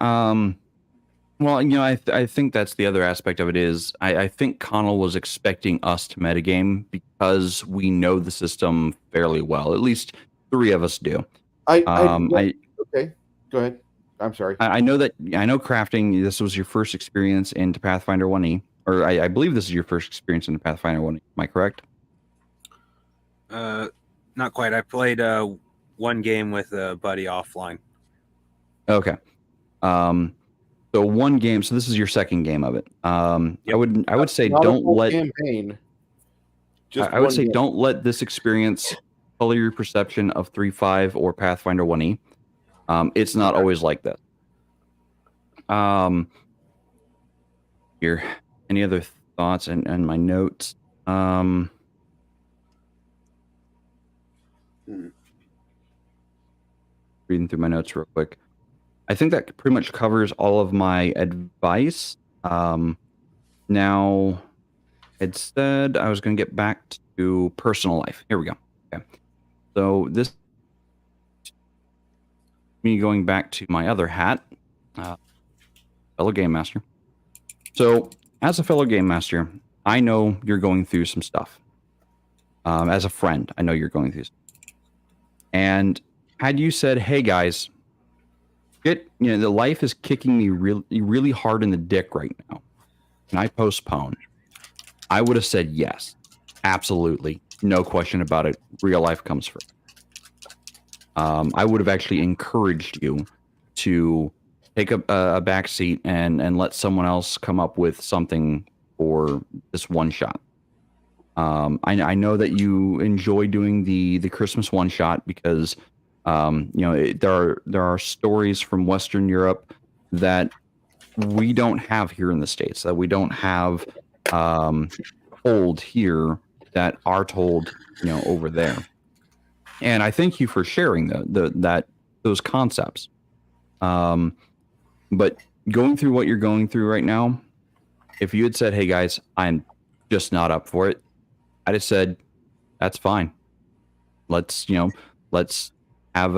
Well, I think that's the other aspect of it is I think Conall was expecting us to metagame because we know the system fairly well. At least 3 of us do. Okay, go ahead. I'm sorry. I know crafting. This was your first experience into Pathfinder 1E, or I believe this is your first experience into Pathfinder 1E. Am I correct? Not quite. I played one game with a buddy offline. Okay. So one game. So this is your second game of it. Yep. I would say don't let campaign. I would say don't let this experience color your perception of 3.5 or Pathfinder 1E. It's not always like that. Here, any other thoughts and my notes? Reading through my notes real quick. I think that pretty much covers all of my advice. Now, had said I was going to get back to personal life. Here we go. Okay. So this me going back to my other hat, fellow game master. So as a fellow game master, I know you're going through some stuff. As a friend, I know you're going through some. And had you said, hey guys, the life is kicking me really, really hard in the dick right now. Can I postpone? I would have said yes. Absolutely. No question about it. Real life comes first. I would have actually encouraged you to take a back seat and let someone else come up with something for this one shot. I know that you enjoy doing the Christmas one shot because there are stories from Western Europe that we don't have here in the States, that we don't have told here, that are told over there. And I thank you for sharing those concepts. But going through what you're going through right now, if you had said, hey guys, I'm just not up for it, I'd have said, that's fine. Let's have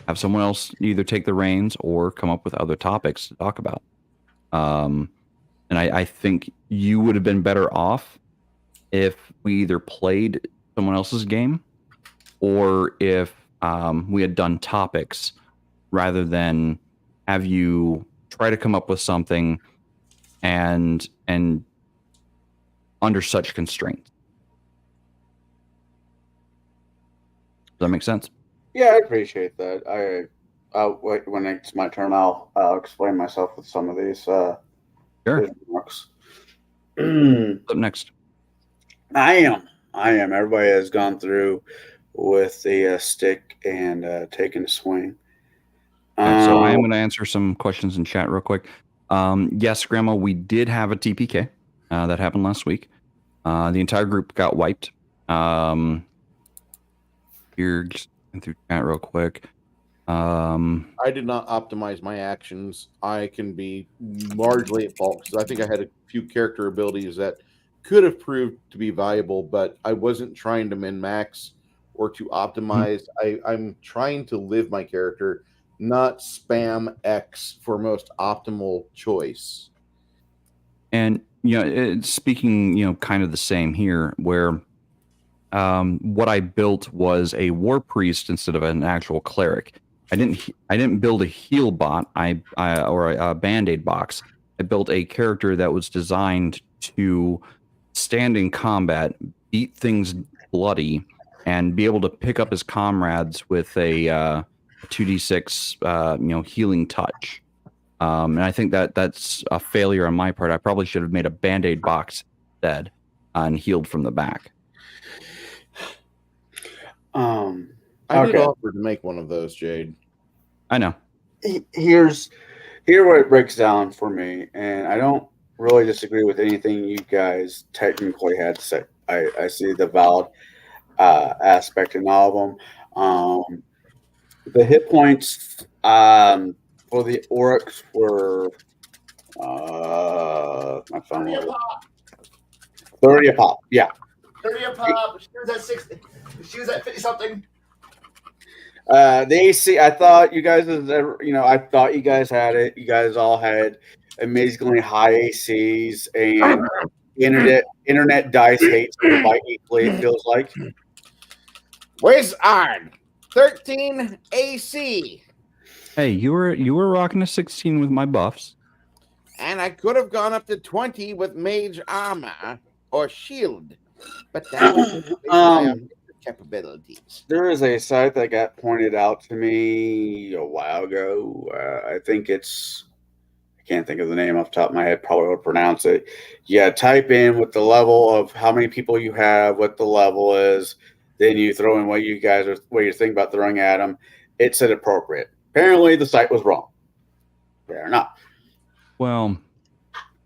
have someone else either take the reins or come up with other topics to talk about. And I think you would have been better off if we either played someone else's game or if we had done topics rather than have you try to come up with something and under such constraints. Does that make sense? Yeah, I appreciate that. When it's my turn, I'll explain myself with some of these. Sure. Remarks. Up next. I am. Everybody has gone through with the stick and taking a swing. So I am going to answer some questions in chat real quick. Yes, Grandma, we did have a TPK that happened last week. The entire group got wiped. Here, just going through chat real quick. I did not optimize my actions. I can be largely at fault because I think I had a few character abilities that could have proved to be valuable, but I wasn't trying to min-max or to optimize. I'm trying to live my character, not spam X for most optimal choice. And speaking, kind of the same here, where what I built was a war priest instead of an actual cleric. I didn't build a heal bot, or a band-aid box. I built a character that was designed to stand in combat, beat things bloody, and be able to pick up his comrades with a 2d6 healing touch. And I think that's a failure on my part. I probably should have made a band-aid box instead and healed from the back. I did offer to make one of those, Jade. I know. Here's where it breaks down for me, and I don't really disagree with anything you guys technically had to say. I see the valid aspect in all of them. The hit points for the orcs were my phone 30 a pop. 30 a pop. Yeah. 30 a pop. She was at 60. She was at 50 something. The AC, I thought you guys I thought you guys had it. You guys all had amazingly high ACs, and internet dice hates to bite equally, it feels like. Wizard 13 AC. Hey, you were rocking a 16 with my buffs. And I could have gone up to 20 with mage armor or shield, but that was capabilities. There is a site that got pointed out to me a while ago. I can't think of the name off the top of my head, probably would pronounce it. Yeah, type in with the level of how many people you have, what the level is, then you throw in what you're thinking about throwing at them. It said appropriate. Apparently the site was wrong. Fair enough. Well,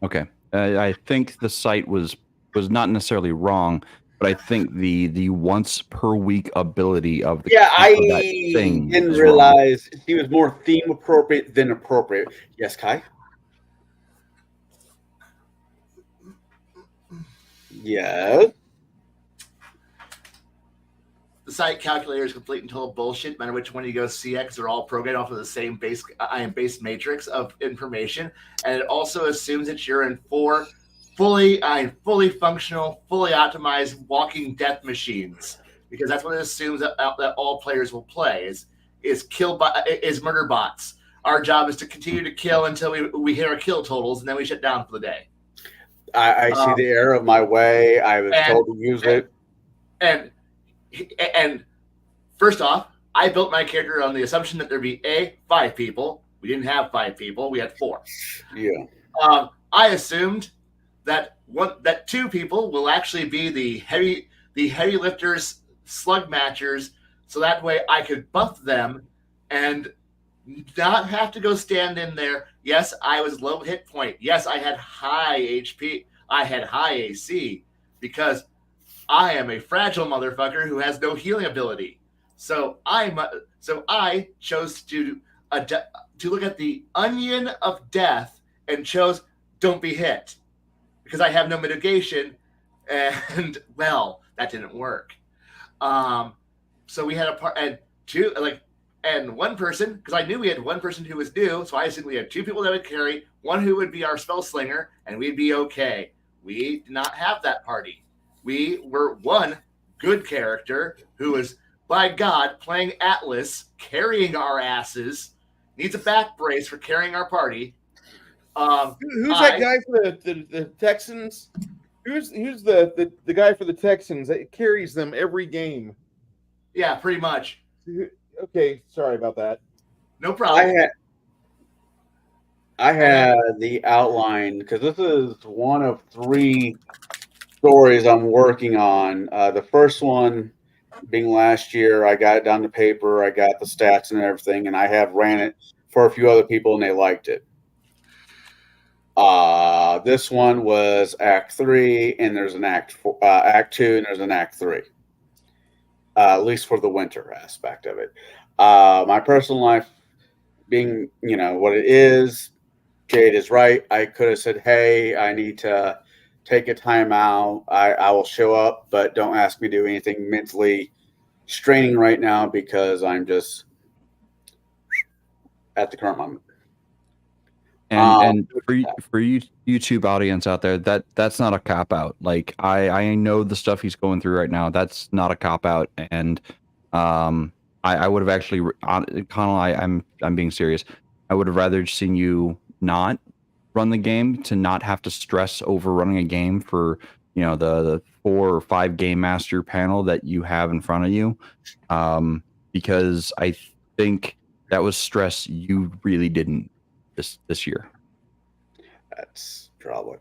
okay. I think the site was not necessarily wrong, but I think the once per week ability of the thing didn't realize she was more theme appropriate than appropriate. Yes, Kai? Yes. The site calculator is complete and total bullshit. No matter which one you go CX, they're all programmed off of the same base matrix of information, and it also assumes that you're in four fully functional, fully optimized walking death machines, because that's what it assumes that all players will play is murder bots. Our job is to continue to kill until we hit our kill totals, and then we shut down for the day. I see the error of my way. I was told to use it. And first off, I built my character on the assumption that there'd be 5 people. We didn't have 5 people. We had 4. Yeah. I assumed that 2 people will actually be the heavy lifters, slug matchers, so that way I could buff them and not have to go stand in there. Yes, I was low hit point. Yes, I had high HP. I had high AC because I am a fragile motherfucker who has no healing ability. So I chose to look at the onion of death and chose don't be hit because I have no mitigation, and well, that didn't work. So we had a part and one person, because I knew we had one person who was new, so I assumed we had 2 people that would carry, one who would be our spell slinger, and we'd be okay. We did not have that party. We were one good character who was, by God, playing Atlas, carrying our asses, needs a back brace for carrying our party. Who's that guy for the Texans? Who's the guy for the Texans that carries them every game? Yeah, pretty much. Okay, sorry about that. No problem. I had the outline because this is one of 3 stories I'm working on. The first one being last year, I got it down to paper, I got the stats and everything, and I have ran it for a few other people and they liked it. This one was Act 3, and there's an Act 2, and there's an Act 3. At least for the winter aspect of it. My personal life being, what it is, Jade is right. I could have said, hey, I need to take a time out. I will show up, but don't ask me to do anything mentally straining right now because I'm just at the current moment. And for you YouTube audience out there, that's not a cop out. Like I know the stuff he's going through right now. That's not a cop out. And I would have actually, Conall, I'm being serious. I would have rather seen you not run the game to not have to stress over running a game for the 4 or 5 game master panel that you have in front of you, because I think that was stress you really didn't this year. That's probably.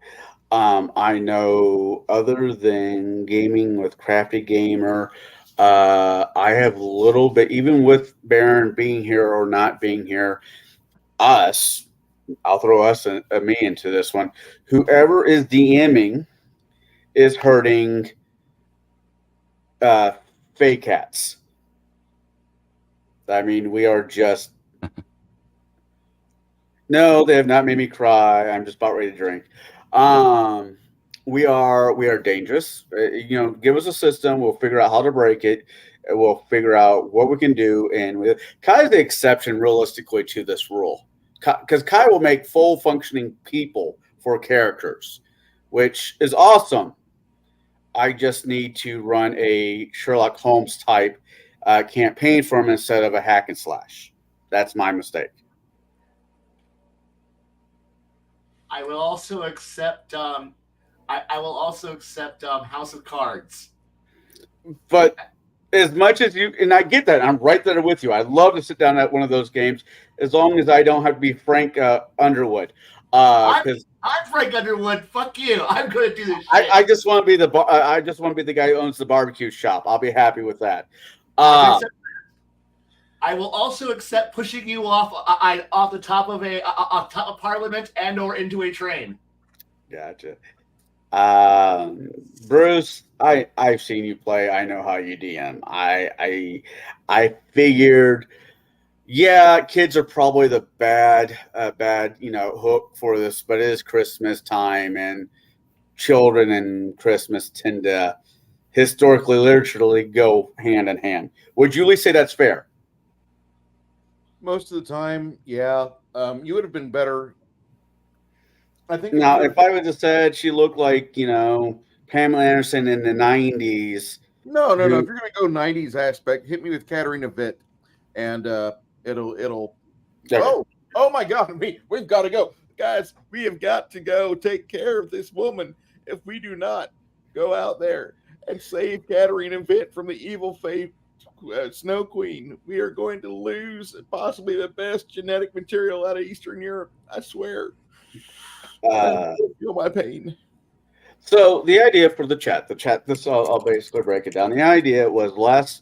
I know other than gaming with Crafty Gamer, I have a little bit, even with Baron being here or not being here, I'll throw us and me into this one. Whoever is DMing is hurting fake cats. I mean, we are just. No, they have not made me cry. I'm just about ready to drink. We are dangerous. Give us a system. We'll figure out how to break it. We'll figure out what we can do. And Kai is the exception, realistically, to this rule. Because Kai will make full functioning people for characters, which is awesome. I just need to run a Sherlock Holmes type campaign for him instead of a hack and slash. That's my mistake. I will also accept. I will also accept House of Cards. But as much as you, and I get that, I'm right there with you. I love to sit down at one of those games, as long as I don't have to be Frank Underwood. I'm Frank Underwood. Fuck you. I'm going to do this. I just want to be I just want to be the guy who owns the barbecue shop. I'll be happy with that. I will also accept pushing you off the top of Parliament and or into a train. Gotcha. Bruce, I've seen you play. I know how you DM. I figured, yeah, kids are probably the bad hook for this, but it is Christmas time, and children and Christmas tend to historically, literally go hand in hand. Would Julie say that's fair? Most of the time, yeah. You would have been better. I think Now, if I would have said she looked like, Pamela Anderson in the 90s. no. If you're gonna go '90s aspect, hit me with Katarina Witt, and it'll. Okay. Oh my God! We've got to go, guys. We have got to go take care of this woman. If we do not go out there and save Katarina Witt from the evil fate, Snow Queen, we are going to lose possibly the best genetic material out of Eastern Europe. I swear. Feel my pain. So the idea for the chat, this I'll basically break it down. The idea was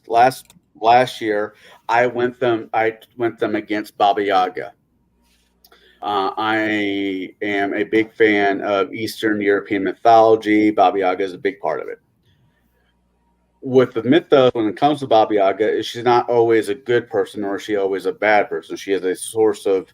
last year I went them against Baba Yaga. I am a big fan of Eastern European mythology. Baba Yaga is a big part of it. With the mythos, when it comes to Baba Yaga, she's not always a good person, nor is she always a bad person. She is a source of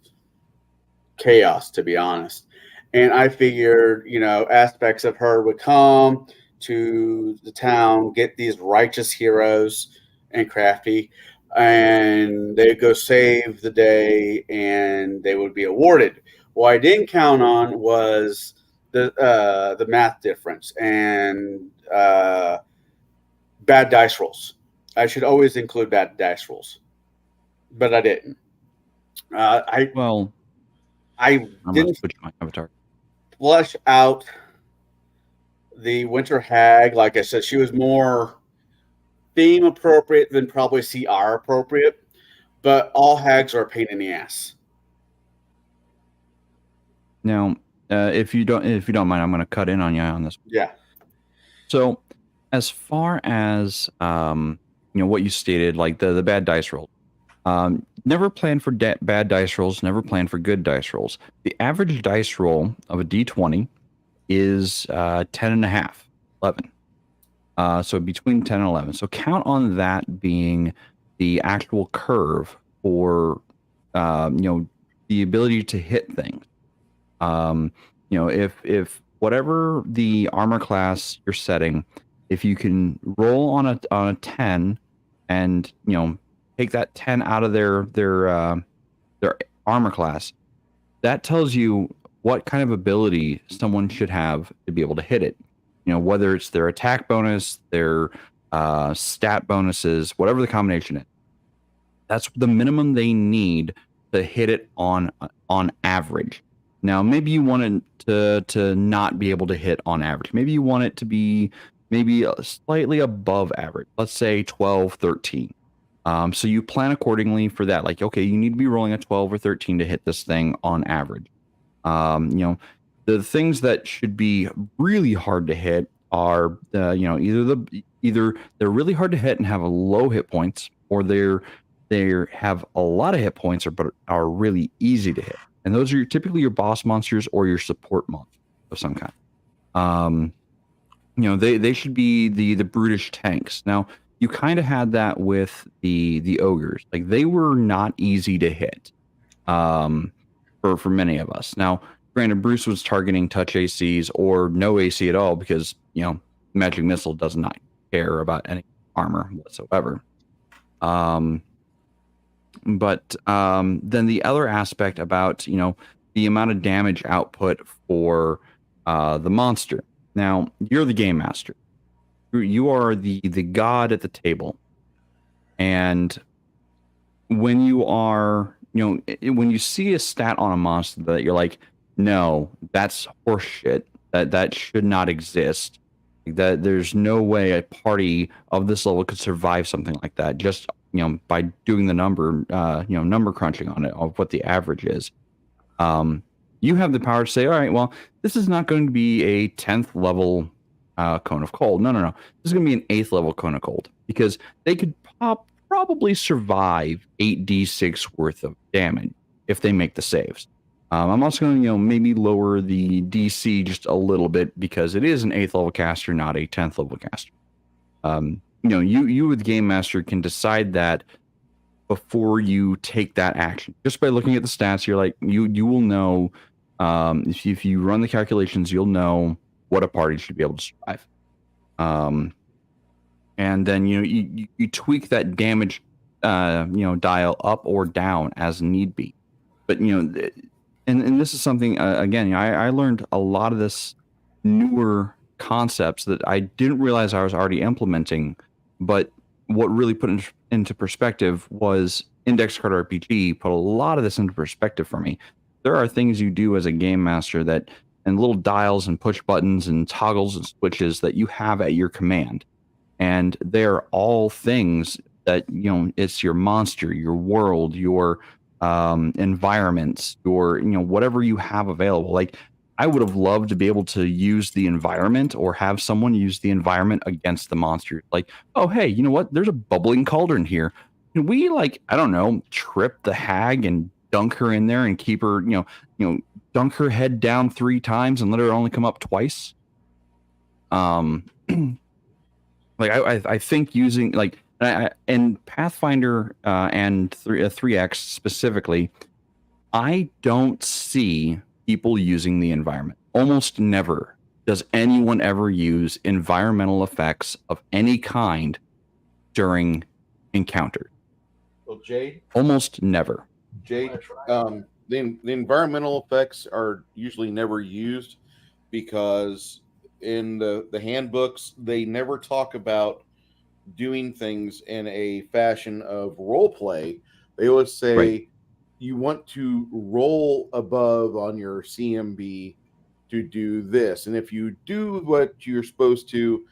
chaos, to be honest. And I figured, aspects of her would come to the town, get these righteous heroes and crafty, and they'd go save the day, and they would be awarded. What I didn't count on was the math difference and bad dice rolls. I should always include bad dice rolls, but I didn't. I didn't switch my avatar. Flesh out the Winter Hag. Like I said, she was more theme appropriate than probably CR appropriate, but all hags are a pain in the ass. Now, if you don't mind, I'm going to cut in on you on this. Yeah. So, as far as what you stated, like the bad dice roll, never plan for bad dice rolls. Never plan for good dice rolls. The average dice roll of a D20 is 10.5, 11. So between 10 and 11. So count on that being the actual curve for the ability to hit things. If whatever the armor class you're setting, if you can roll on a 10 and take that 10 out of their armor class, that tells you what kind of ability someone should have to be able to hit it. Whether it's their attack bonus, their stat bonuses, whatever the combination is. That's the minimum they need to hit it on average. Now, maybe you want it to not be able to hit on average. Maybe you want it to be maybe slightly above average. Let's say 12, 13. So you plan accordingly for that. Like, okay, you need to be rolling a 12 or 13 to hit this thing on average. The things that should be really hard to hit are, either they're really hard to hit and have a low hit points, or they have a lot of hit points, but are really easy to hit. And those are typically your boss monsters or your support monsters of some kind. They should be the brutish tanks. Now, you kind of had that with the ogres. Like, they were not easy to hit for many of us. Now, granted, Bruce was targeting touch ACs or no AC at all because, Magic Missile does not care about any armor whatsoever. But then the other aspect about, the amount of damage output for the monster. Now, you're the game master. You are the god at the table. And when you are, when you see a stat on a monster that you're like, no, that's horseshit. That should not exist. That there's no way a party of this level could survive something like that. Just by doing the number crunching on it of what the average is. You have the power to say, all right, well, this is not going to be a 10th level Cone of Cold. No. This is going to be an 8th level Cone of Cold because they could probably survive 8d6 worth of damage if they make the saves. I'm also going to, maybe lower the DC just a little bit because it is an 8th level caster, not a 10th level caster. You with Game Master can decide that before you take that action. Just by looking at the stats, you're like, you will know, if you run the calculations, you'll know what a party should be able to survive. And then you tweak that damage dial up or down as need be. But and this is something again, I learned a lot of this newer concepts that I didn't realize I was already implementing. But what really put into perspective was Index Card RPG put a lot of this into perspective for me. There are things you do as a game master and little dials and push buttons and toggles and switches that you have at your command. And they're all things that, it's your monster, your world, your environments, your, whatever you have available. Like, I would have loved to be able to use the environment or have someone use the environment against the monster. Like, oh, hey, you know what? There's a bubbling cauldron here. Can we, I don't know, trip the hag and dunk her in there and keep her, dunk her head down 3 times and let her only come up twice? I think using and Pathfinder and 3X specifically, I don't see people using the environment. Almost never does anyone ever use environmental effects of any kind during encounter. Well, Jade? Almost never. Jade, the environmental effects are usually never used because in the handbooks, they never talk about doing things in a fashion of role play. They always say, right, you want to roll above on your CMB to do this. And if you do what you're supposed to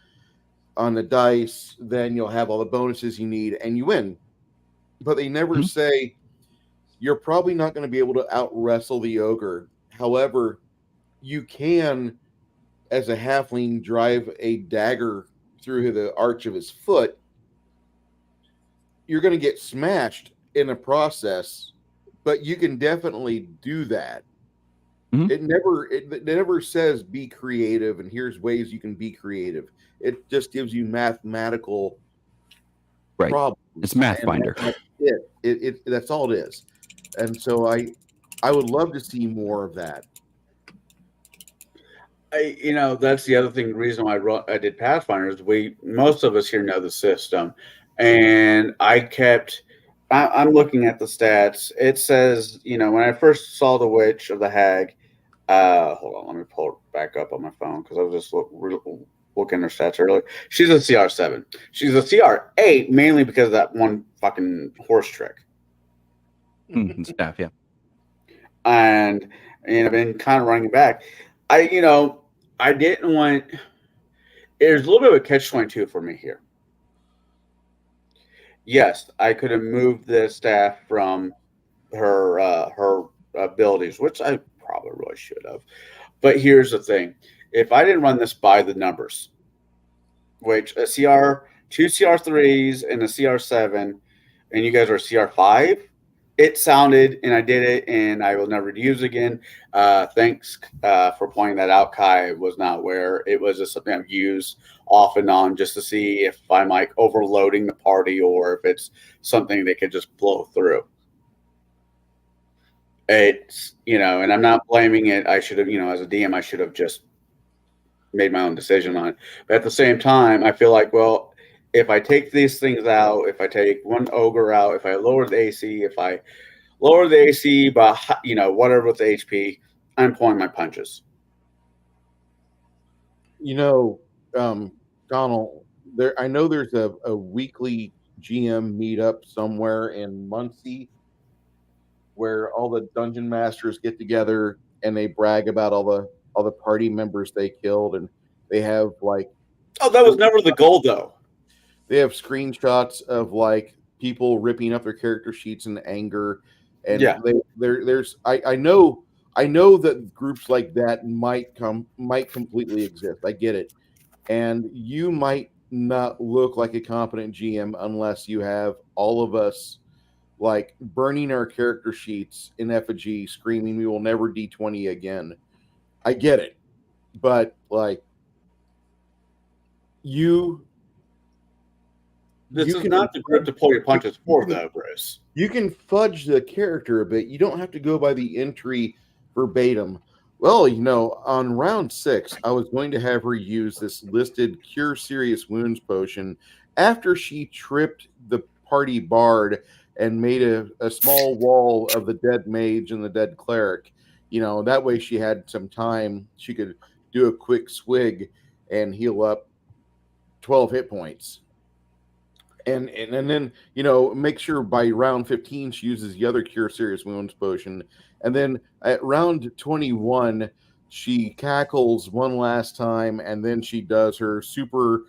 on the dice, then you'll have all the bonuses you need and you win. But they never say you're probably not going to be able to out wrestle the ogre. However, you can, as a halfling, drive a dagger through the arch of his foot. You're going to get smashed in the process, but you can definitely do that. Mm-hmm. It never says be creative and here's ways you can be creative. It just gives you mathematical problems. It's Math Finder. That's all it is. And so I would love to see more of that. That's the other thing. The reason why I did Pathfinder is most of us here know the system, and I'm looking at the stats. It says, when I first saw the Witch of the Hag, hold on, let me pull it back up on my phone because I was just looking at her stats earlier. She's a CR7. She's a CR8 mainly because of that one fucking horse trick. Staff, yeah. And I've been kind of running back. I didn't want. There's a little bit of a catch-22 for me here. Yes, I could have moved the staff from her abilities, which I probably really should have. But here's the thing: if I didn't run this by the numbers, which a CR, 2 CR3s and a CR7, and you guys are CR5. It sounded, and I did it, and I will never use again. Thanks for pointing that out, Kai. Was not aware. It was just something I've used off and on just to see if I'm overloading the party or if it's something they could just blow through. It's, and I'm not blaming it. I should have, as a DM, I should have just made my own decision on it. But at the same time, I feel like, well, if I take these things out, if I take one ogre out, if I lower the AC, if I lower the AC by, whatever with the HP, I'm pulling my punches. Conall, I know there's a weekly GM meetup somewhere in Muncie where all the dungeon masters get together and they brag about all the party members they killed, and they have oh, that was never the goal though. They have screenshots of people ripping up their character sheets in anger, and yeah, I know that groups like that might completely exist. I get it, and you might not look like a competent GM unless you have all of us burning our character sheets in effigy, screaming, "We will never D20 again." I get it, but This is not the group to pull your punches for, though, Bruce. You can fudge the character a bit. You don't have to go by the entry verbatim. Well, on round 6, I was going to have her use this listed Cure Serious Wounds potion after she tripped the party bard and made a small wall of the dead mage and the dead cleric. That way she had some time. She could do a quick swig and heal up 12 hit points. And then, make sure by round 15 she uses the other Cure Serious Wounds potion. And then at round 21, she cackles one last time, and then she does her Super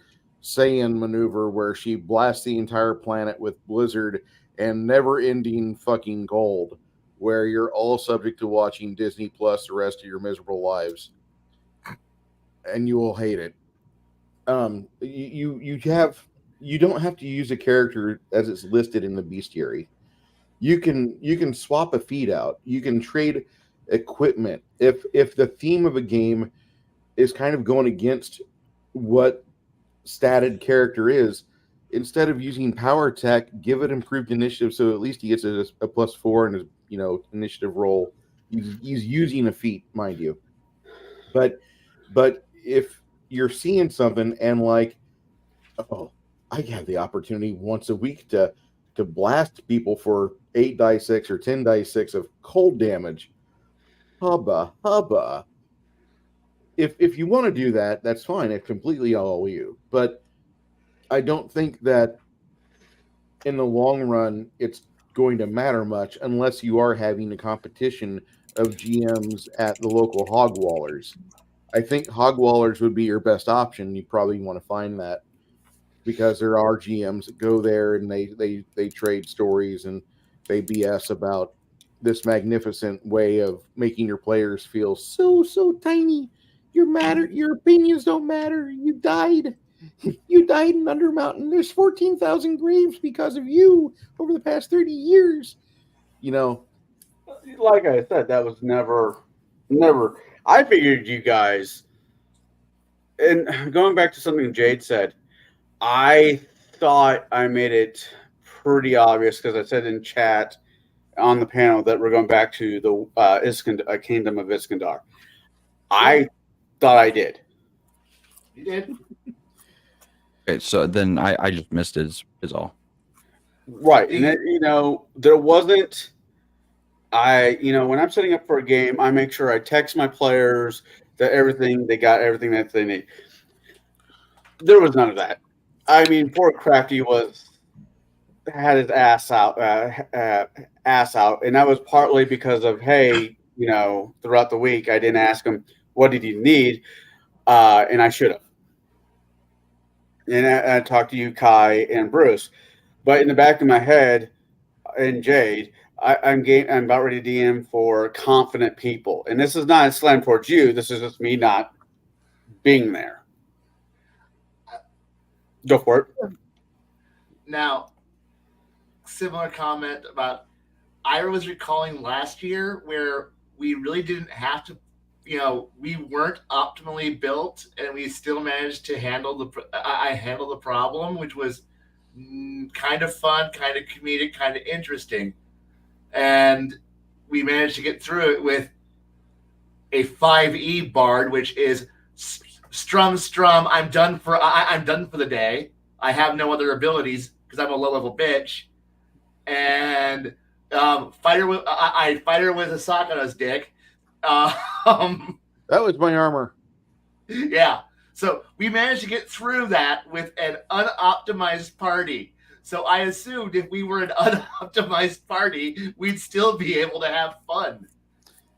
Saiyan maneuver where she blasts the entire planet with Blizzard and never-ending fucking gold, where you're all subject to watching Disney Plus the rest of your miserable lives. And you will hate it. You don't have to use a character as it's listed in the bestiary. You can swap a feat out. You can trade equipment. If the theme of a game is kind of going against what statted character is, instead of using power tech, give it improved initiative so at least he gets a +4 in his initiative roll. He's using a feat, mind you. But if you're seeing something and like, oh, I have the opportunity once a week to blast people for 8 die 6 or 10 die 6 of cold damage. Hubba. If you want to do that, that's fine. It's completely all you. But I don't think that in the long run it's going to matter much unless you are having a competition of GMs at the local hogwallers. I think hogwallers would be your best option. You probably want to find that, because there are GMs that go there and they trade stories and they BS about this magnificent way of making your players feel so tiny. Your opinions don't matter. You died. You died in Undermountain. There's 14,000 graves because of you over the past 30 years. Like I said, that was never. I figured you guys, and going back to something Jade said, I thought I made it pretty obvious because I said in chat on the panel that we're going back to the Kingdom of Iskandar. I thought I did. You did. Okay, so then I just missed it is all. Right. And then, there wasn't, when I'm setting up for a game, I make sure I text my players that they got everything that they need. There was none of that. I mean, poor Crafty had his ass out, and that was partly because of, hey, throughout the week I didn't ask him what did he need, and I should have. And I talked to you, Kai, and Bruce, but in the back of my head, and Jade, I'm about ready to DM for confident people, and this is not a slam towards you. This is just me not being there. Go for it. Now, similar comment about Ira was recalling last year where we really didn't have to, we weren't optimally built and we still managed to handle I handled the problem, which was kind of fun, kind of comedic, kind of interesting. And we managed to get through it with a 5e bard, which is strum. I'm done for the day. I have no other abilities because I'm a low level bitch. And fighter with a sock on his dick. That was my armor. Yeah. So we managed to get through that with an unoptimized party. So I assumed if we were an unoptimized party, we'd still be able to have fun.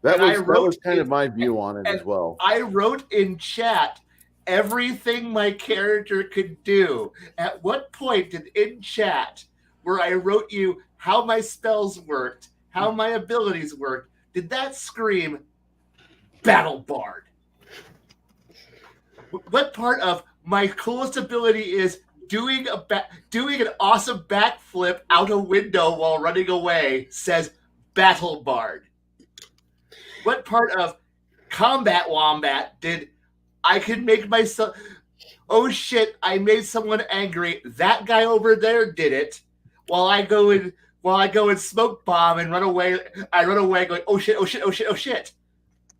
That was kind of my view on it as well. I wrote in chat everything my character could do. At what point in chat where I wrote you how my spells worked, how my abilities worked, did that scream Battle Bard? What part of my coolest ability is doing an awesome backflip out a window while running away says Battle Bard? What part of Combat Wombat did I could make myself? Oh shit! I made someone angry. That guy over there did it. While I go and smoke bomb and run away. I run away going, oh shit!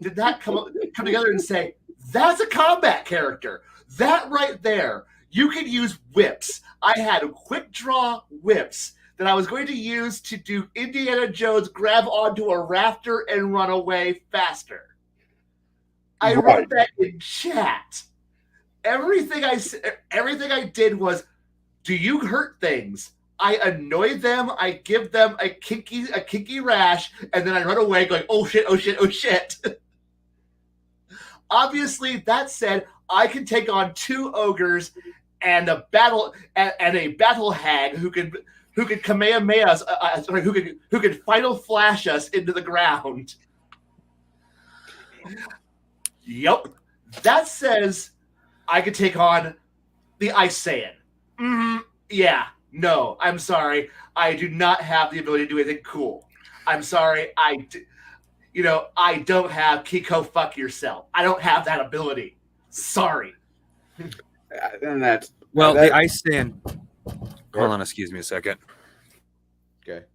did not come together and say, that's a combat character. That right there. You could use whips. I had quick draw whips that I was going to use to do Indiana Jones grab onto a rafter and run away faster. I wrote that in chat. Everything I did was, do you hurt things? I annoy them. I give them a kinky rash, and then I run away going, oh shit, oh shit, oh shit. Obviously, that said, I can take on 2 ogres and a battle hag who could Kamehameha us, who could final flash us into the ground. Yep. That says I could take on the Ice Saiyan. Yeah. No, I'm sorry. I do not have the ability to do anything cool. I'm sorry. I don't have Kiko fuck yourself. I don't have that ability. Sorry. And that's the Ice Saiyan. Hold on, excuse me a second. Okay.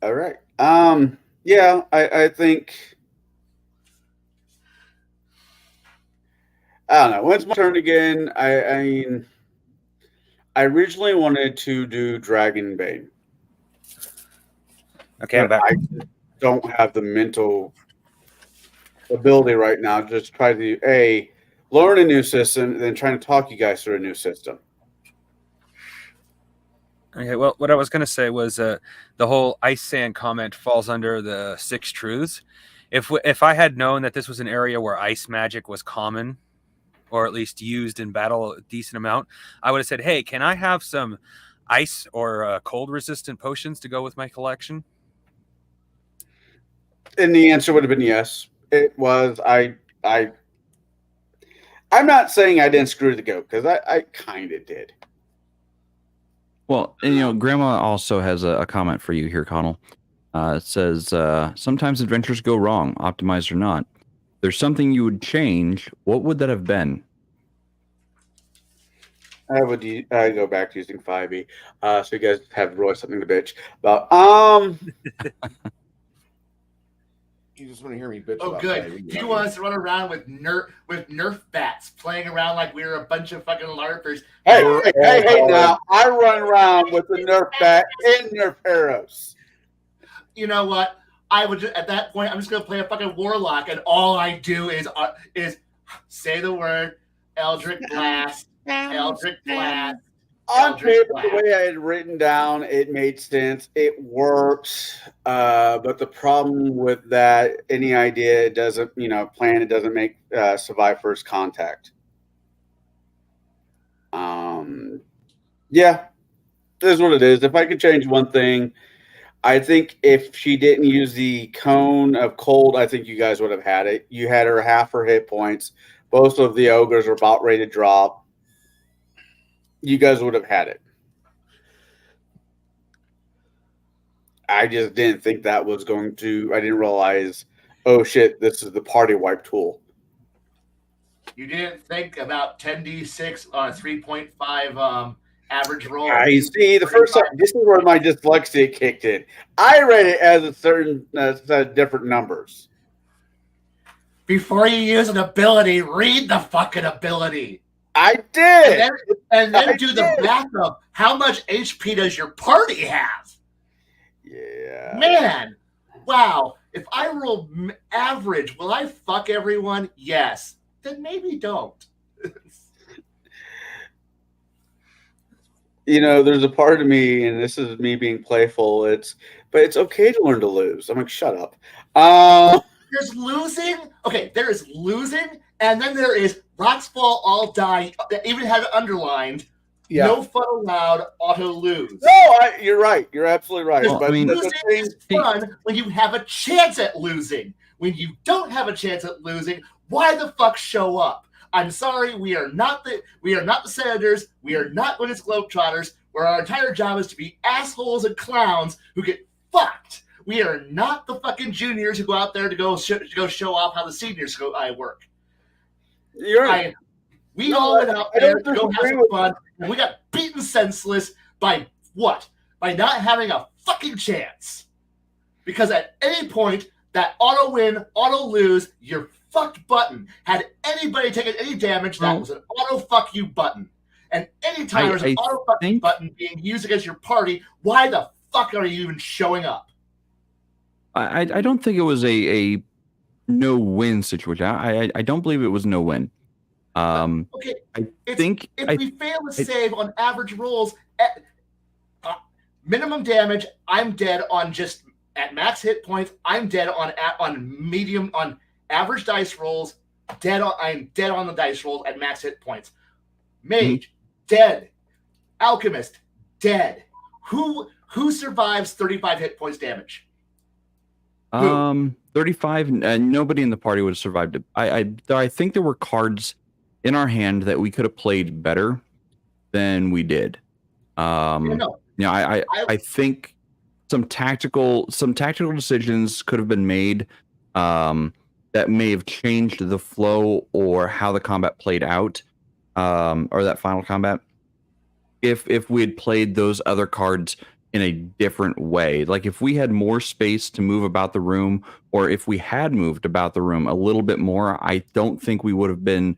All right. Yeah, I think. I don't know. When it's my turn again, I mean, I originally wanted to do Dragonbane. Okay, I'm back. I don't have the mental ability right now to just try to learn a new system and then trying to talk you guys through a new system. Okay, well, what I was going to say was the whole Ice Sand comment falls under the 6 truths. If I had known that this was an area where ice magic was common, or at least used in battle a decent amount, I would have said, hey, can I have some ice or cold resistant potions to go with my collection? And the answer would have been yes. It was. I'm not saying I didn't screw the goat, because I kind of did. Well, and Grandma also has a comment for you here, Conall. It says, sometimes adventures go wrong, optimized or not. There's something you would change. What would that have been? I would go back to using 5e. So you guys have Roy something to bitch about. You just want to hear me bitch. Oh, about good. 5e. You want us to run around with Nerf bats, playing around like we were a bunch of fucking LARPers. Hey, now I run around with the Nerf bat and Nerf arrows. You know what? I would at that point. I'm just gonna play a fucking warlock, and all I do is say the word Eldritch Blast, Eldritch Blast. On paper, the way I had written down, it made sense. It works, but the problem with that, any idea it doesn't, plan, it doesn't make survive first contact. Yeah, this is what it is. If I could change one thing, I think if she didn't use the cone of cold, I think you guys would have had it. You had her half her hit points. Both of the ogres were about ready to drop. You guys would have had it. I just didn't think that was going to. I didn't realize, oh shit, this is the party wipe tool. You didn't think about 10d6 on a 3.5 average roll. I see. The first time, this is where my dyslexia kicked in. I read it as a certain different numbers. Before you use an ability, read the fucking ability. I did. And then do the math of how much HP does your party have? Yeah. Man, wow. If I roll average, will I fuck everyone? Yes. Then maybe don't. There's a part of me, and this is me being playful. But it's okay to learn to lose. I'm like, shut up. There's losing. Okay, there is losing, and then there is rocks fall, all die. That even had it underlined. Yeah. No fun allowed. Auto lose. No, you're right. You're absolutely right. Well, but losing is fun when you have a chance at losing. When you don't have a chance at losing, why the fuck show up? I'm sorry, we are not the Senators. We are not Gwyneth's Globetrotters, where our entire job is to be assholes and clowns who get fucked. We are not the fucking juniors who go out there to go show off how the seniors work. We all went out there to go have some fun, and we got beaten senseless by what? By not having a fucking chance. Because at any point, that auto win, auto lose, you're fucked button. Had anybody taken any damage, that was an auto fuck you button. And anytime there's an auto fuck you button being used against your party, why the fuck are you even showing up? I don't think it was a no-win situation. I don't believe it was no-win. Okay, if we fail to save on average rolls, at minimum damage, I'm dead on just at max hit points. I'm dead on average dice rolls. I'm dead on the dice rolls at max hit points. Mage, dead. Alchemist, dead. Who survives 35 hit points damage? 35. Nobody in the party would have survived it. I think there were cards in our hand that we could have played better than we did. I think some tactical decisions could have been made that may have changed the flow or how the combat played out, or that final combat. If we had played those other cards in a different way, like if we had more space to move about the room, or if we had moved about the room a little bit more, I don't think we would have been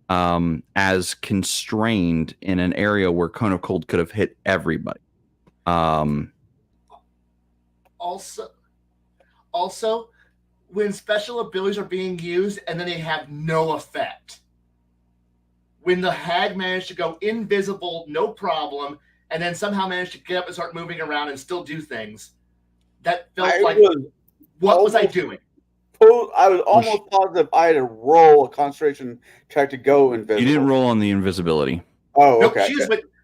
as constrained in an area where Cone of Cold could have hit everybody. Also, when special abilities are being used and then they have no effect. When the hag managed to go invisible, no problem, and then somehow managed to get up and start moving around and still do things, that felt what was I doing? I was almost positive I had to roll a concentration check to go invisible. You didn't roll on the invisibility. Oh, okay.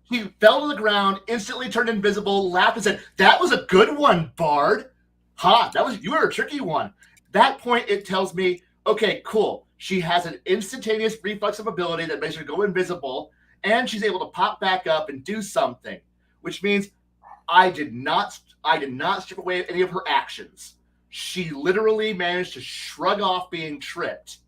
He fell to the ground, instantly turned invisible, laughed and said, "That was a good one, Bard. You were a tricky one." That point, it tells me, okay, cool. She has an instantaneous reflex of ability that makes her go invisible, and she's able to pop back up and do something, which means I did not strip away any of her actions. She literally managed to shrug off being tripped.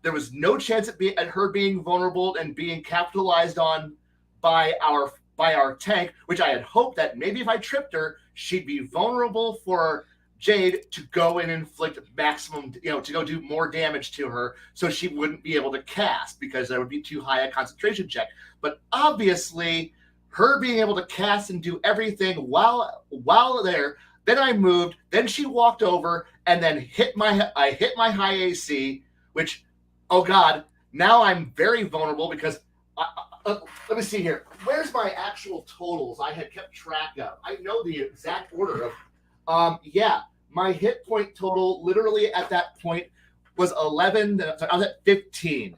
There was no chance at her being vulnerable and being capitalized on by our tank, which I had hoped that maybe if I tripped her, she'd be vulnerable for Jade to go and inflict maximum, to go do more damage to her, so she wouldn't be able to cast because that would be too high a concentration check. But obviously, her being able to cast and do everything while there. Then I moved. Then she walked over and then hit my high AC, which, oh god, now I'm very vulnerable because let me see here. Where's my actual totals? I had kept track of. I know the exact order of. My hit point total literally at that point was 11. I was at 15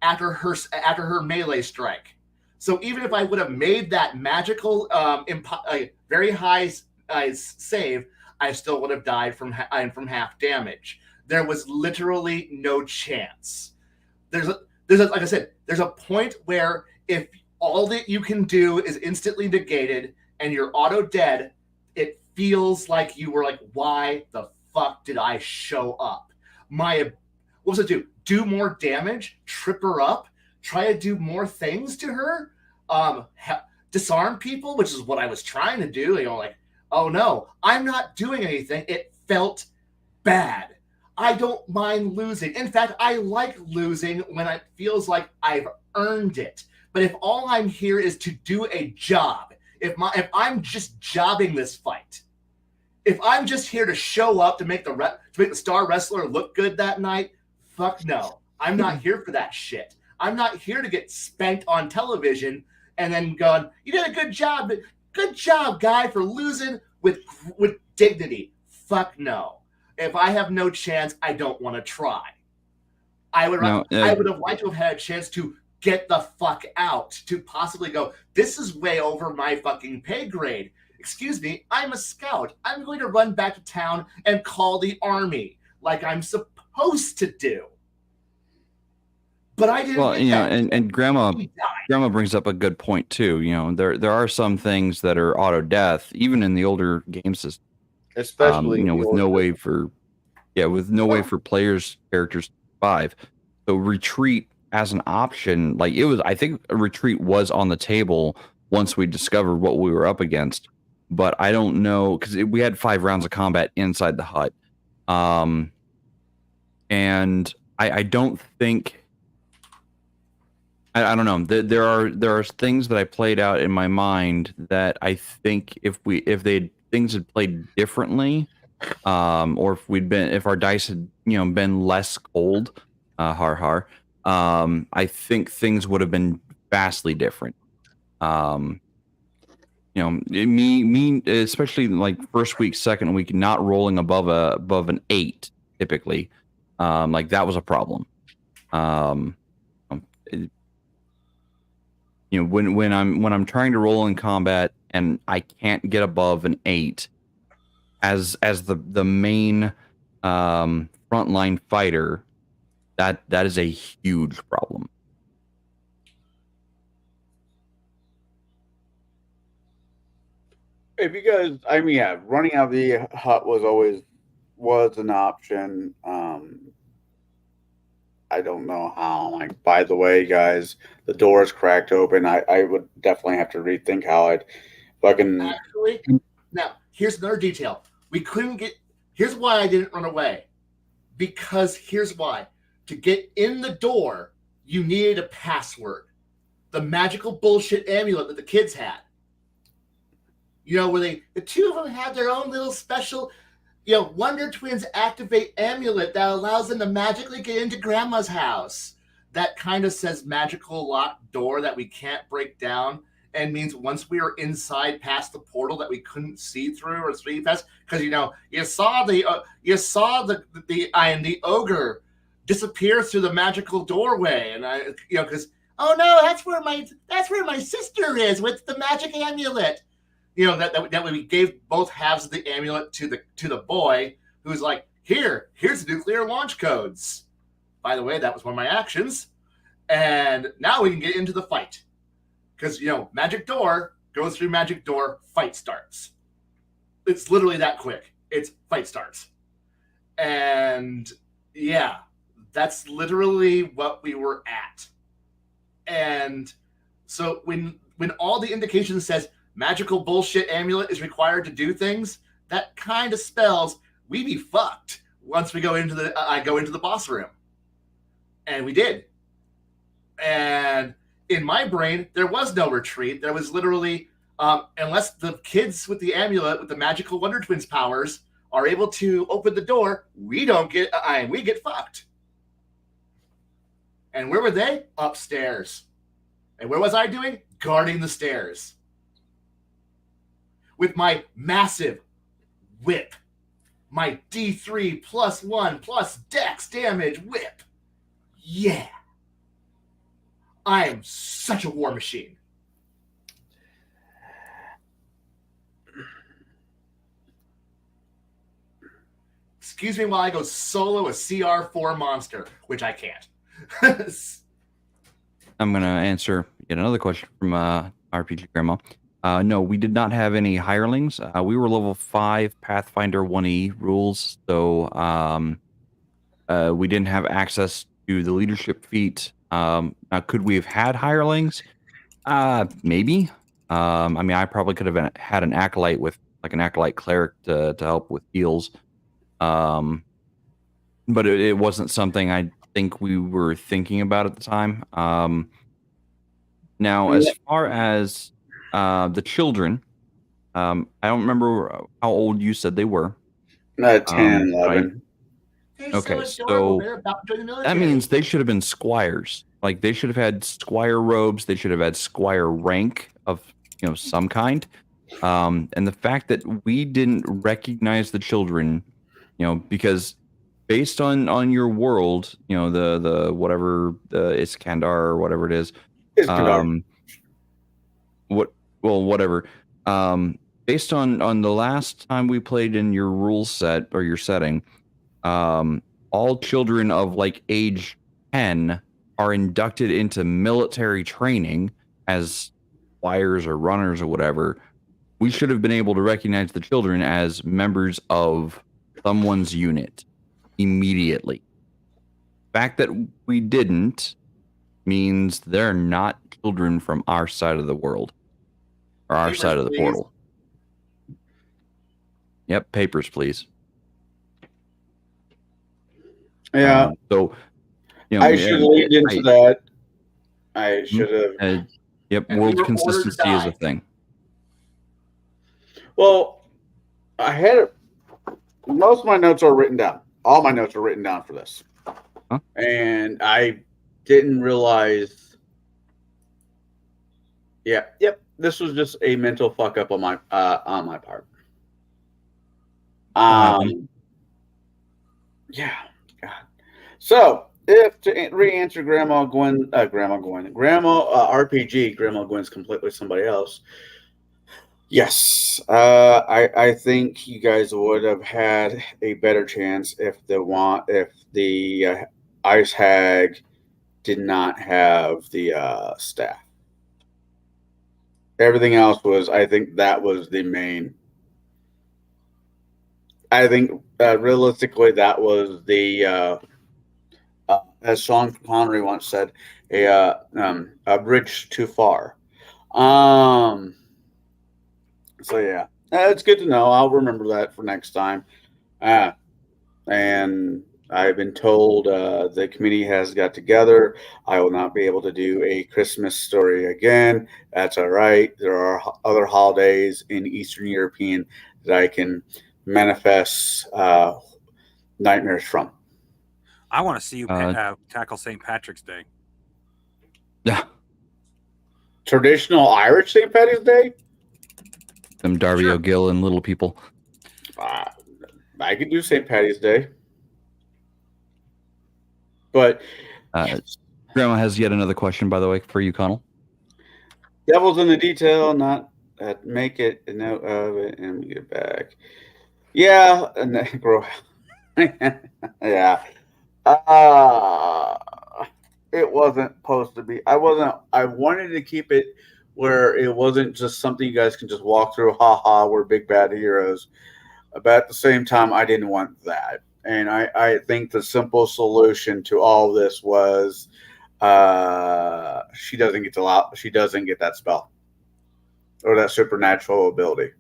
after her melee strike. So even if I would have made that magical, very high save, I still would have died from half damage. There was literally no chance. There's like I said, there's a point where if all that you can do is instantly negated and you're auto dead, it feels like you were like, why the fuck did I show up? What was it do? Do more damage? Trip her up? Try to do more things to her? Disarm people, which is what I was trying to do. Oh no, I'm not doing anything. It felt bad. I don't mind losing. In fact, I like losing when it feels like I've earned it. But if all I'm here is to do a job, if I'm just jobbing this fight, if I'm just here to show up to make the star wrestler look good that night, fuck no. I'm not here for that shit. I'm not here to get spanked on television and then going, "You did a good job. Good job, guy, for losing with dignity." Fuck no. If I have no chance, I don't want to try. I would have liked to have had a chance to get the fuck out, to possibly go, "This is way over my fucking pay grade. Excuse me, I'm a scout. I'm going to run back to town and call the army like I'm supposed to do." But I didn't. Well, and Grandma brings up a good point too. There are some things that are auto death, even in the older game system, especially with no way for characters to survive. So retreat as an option, I think a retreat was on the table once we discovered what we were up against. But I don't know, because we had 5 rounds of combat inside the hut. and I don't think I don't know. There are things that I played out in my mind that I think if things had played differently, or if our dice had been less cold, har har, I think things would have been vastly different. Me especially like first week, second week, not rolling above an 8 typically, like that was a problem. When I'm trying to roll in combat and I can't get above an 8 as the main frontline fighter, that is a huge problem. If you guys, I mean, yeah, running out of the hut was an option. I don't know how. Like, by the way, guys, the door is cracked open. I would definitely have to rethink how I'd fucking. Actually, now here's another detail. We couldn't get. Here's why I didn't run away. Because here's why. To get in the door, you needed a password. The magical bullshit amulet that the kids had. Where the two of them had their own little special, Wonder Twins activate amulet that allows them to magically get into Grandma's house. That kind of says magical locked door that we can't break down, and means once we were inside past the portal that we couldn't see through or see past, because you saw the ogre disappear through the magical doorway, and because oh no, that's where my sister is with the magic amulet. That we gave both halves of the amulet to the boy, who's like, here's nuclear launch codes. By the way, that was one of my actions. And now we can get into the fight. Because, magic door goes through magic door, fight starts. It's literally that quick. It's fight starts. And yeah, that's literally what we were at. And so when all the indications says magical bullshit amulet is required to do things, that kind of spells we be fucked once we go into the boss room. And we did. And in my brain, there was no retreat. There was literally, unless the kids with the amulet with the magical Wonder Twins powers are able to open the door, we get fucked. And where were they? Upstairs. And where was I doing? Guarding the stairs. With my massive whip. My D3 +1 dex damage whip. Yeah. I am such a war machine. Excuse me while I go solo a CR4 monster, which I can't. I'm going to answer yet another question from RPG Grandma. No, we did not have any hirelings. We were level 5 Pathfinder 1E rules, so we didn't have access to the leadership feat. Now, could we have had hirelings? Maybe. I mean, I probably could have had an acolyte with like an acolyte cleric to help with heals. But it wasn't something I think we were thinking about at the time. Now, as far as the children, I don't remember how old you said they were. 10, 11. Right? Okay, so that means they should have been squires. Like they should have had squire robes. They should have had squire rank of some kind. And the fact that we didn't recognize the children, because based on your world, the whatever the Iskandar or whatever it is, whatever. Based on the last time we played in your rule set or your setting, all children of like age 10 are inducted into military training as flyers or runners or whatever. We should have been able to recognize the children as members of someone's unit immediately. The fact that we didn't means they're not children from our side of the world or our side of the portal. Yep, papers, please. Yeah. So, you know, I should have leaned into that. I should have. Yep, And world we were ordered to consistency is a die. thing. Well, I had most of my notes are written down. All my notes are written down for this, and I didn't realize. Yeah, yep. This was just a mental fuck up on my part. Yeah. God. So, if to re-answer Grandma RPG, Grandma Gwen's completely somebody else. Yes, I think you guys would have had a better chance if the Ice Hag did not have the staff. Everything else was, I think, that was the main. I think realistically, that was the as Sean Connery once said, a bridge too far. So yeah, it's good to know. I'll remember that for next time. And I've been told the committee has got together. I will not be able to do a Christmas story again. That's all right. There are other holidays in Eastern European that I can manifest nightmares from. I want to see you tackle St. Patrick's Day. Yeah. Traditional Irish St. Patty's Day? Them Darby O'Gill and little people. I could do St. Patty's Day. But Grandma has yet another question, by the way, for you, Conall. Devil's in the detail, not make it a note of it and get back. Yeah, and then grow. Yeah. It wasn't supposed to be. I wanted to keep it where it wasn't just something you guys can just walk through. Ha ha, we're big bad heroes. But at the same time, I didn't want that. And I think the simple solution to all this was she doesn't get that spell or that supernatural ability.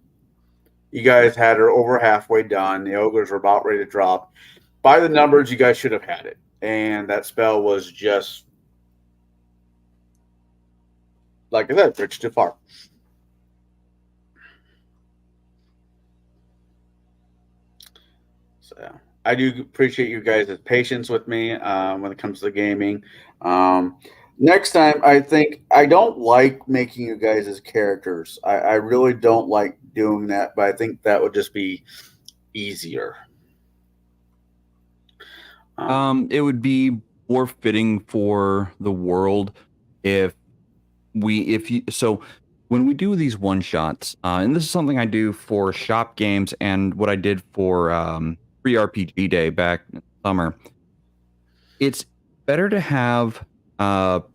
You guys had her over halfway done. The ogres were about ready to drop. By the numbers, you guys should have had it. And that spell was just, like I said, bridge too far. So I do appreciate you guys' patience with me when it comes to gaming. Next time, I think I don't like making you guys as characters. I really don't like doing that, but I think that would just be easier. It would be more fitting for the world so when we do these one shots, and this is something I do for shop games and what I did for Free RPG Day back in the summer, it's better to have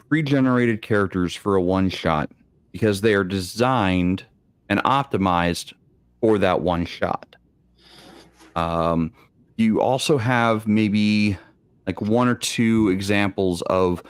pre-generated characters for a one shot because they are designed and optimized for that one shot. You also have maybe like one or two examples of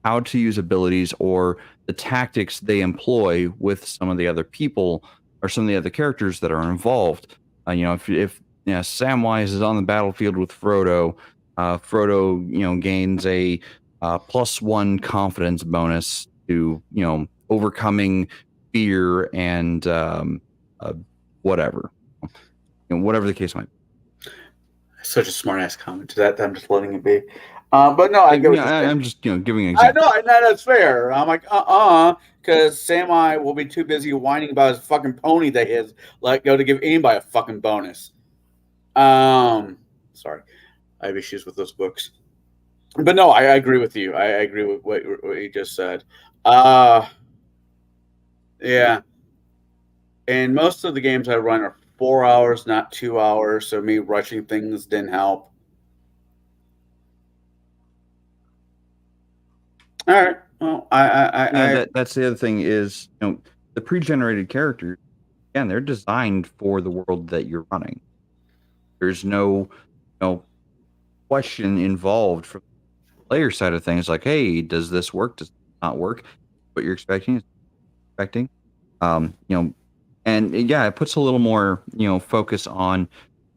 how to use abilities or the tactics they employ with some of the other people or some of the other characters that are involved. If Samwise is on the battlefield with Frodo, Frodo, gains a +1 confidence bonus to, overcoming fear and whatever the case might be. Such a smart ass comment to that. I'm just letting it be. But no, I'm just giving an example. I know that's fair. I'm like, because Samai will be too busy whining about his fucking pony that he has let go to give anybody a fucking bonus. Sorry, I have issues with those books. But no, I agree with you. I agree with what you just said. Yeah. And most of the games I run are 4 hours, not 2 hours. So me rushing things didn't help. All right. Well, that's the other thing is, the pre-generated characters, again, they're designed for the world that you're running. There's no question involved from the player side of things. Like, hey, does this work? Does it not work? What you're expecting. And yeah, it puts a little more, focus on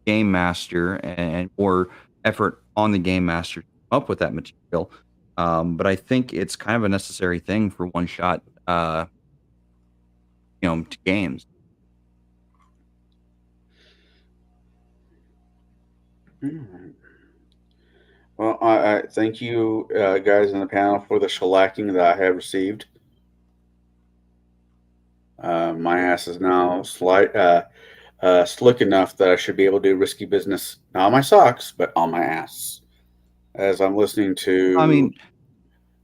game master and more effort on the game master to come up with that material. But I think it's kind of a necessary thing for one shot, to games. Well, I thank you guys in the panel for the shellacking that I have received. My ass is now slick enough that I should be able to do risky business, not on my socks, but on my ass. As I'm listening to, I mean,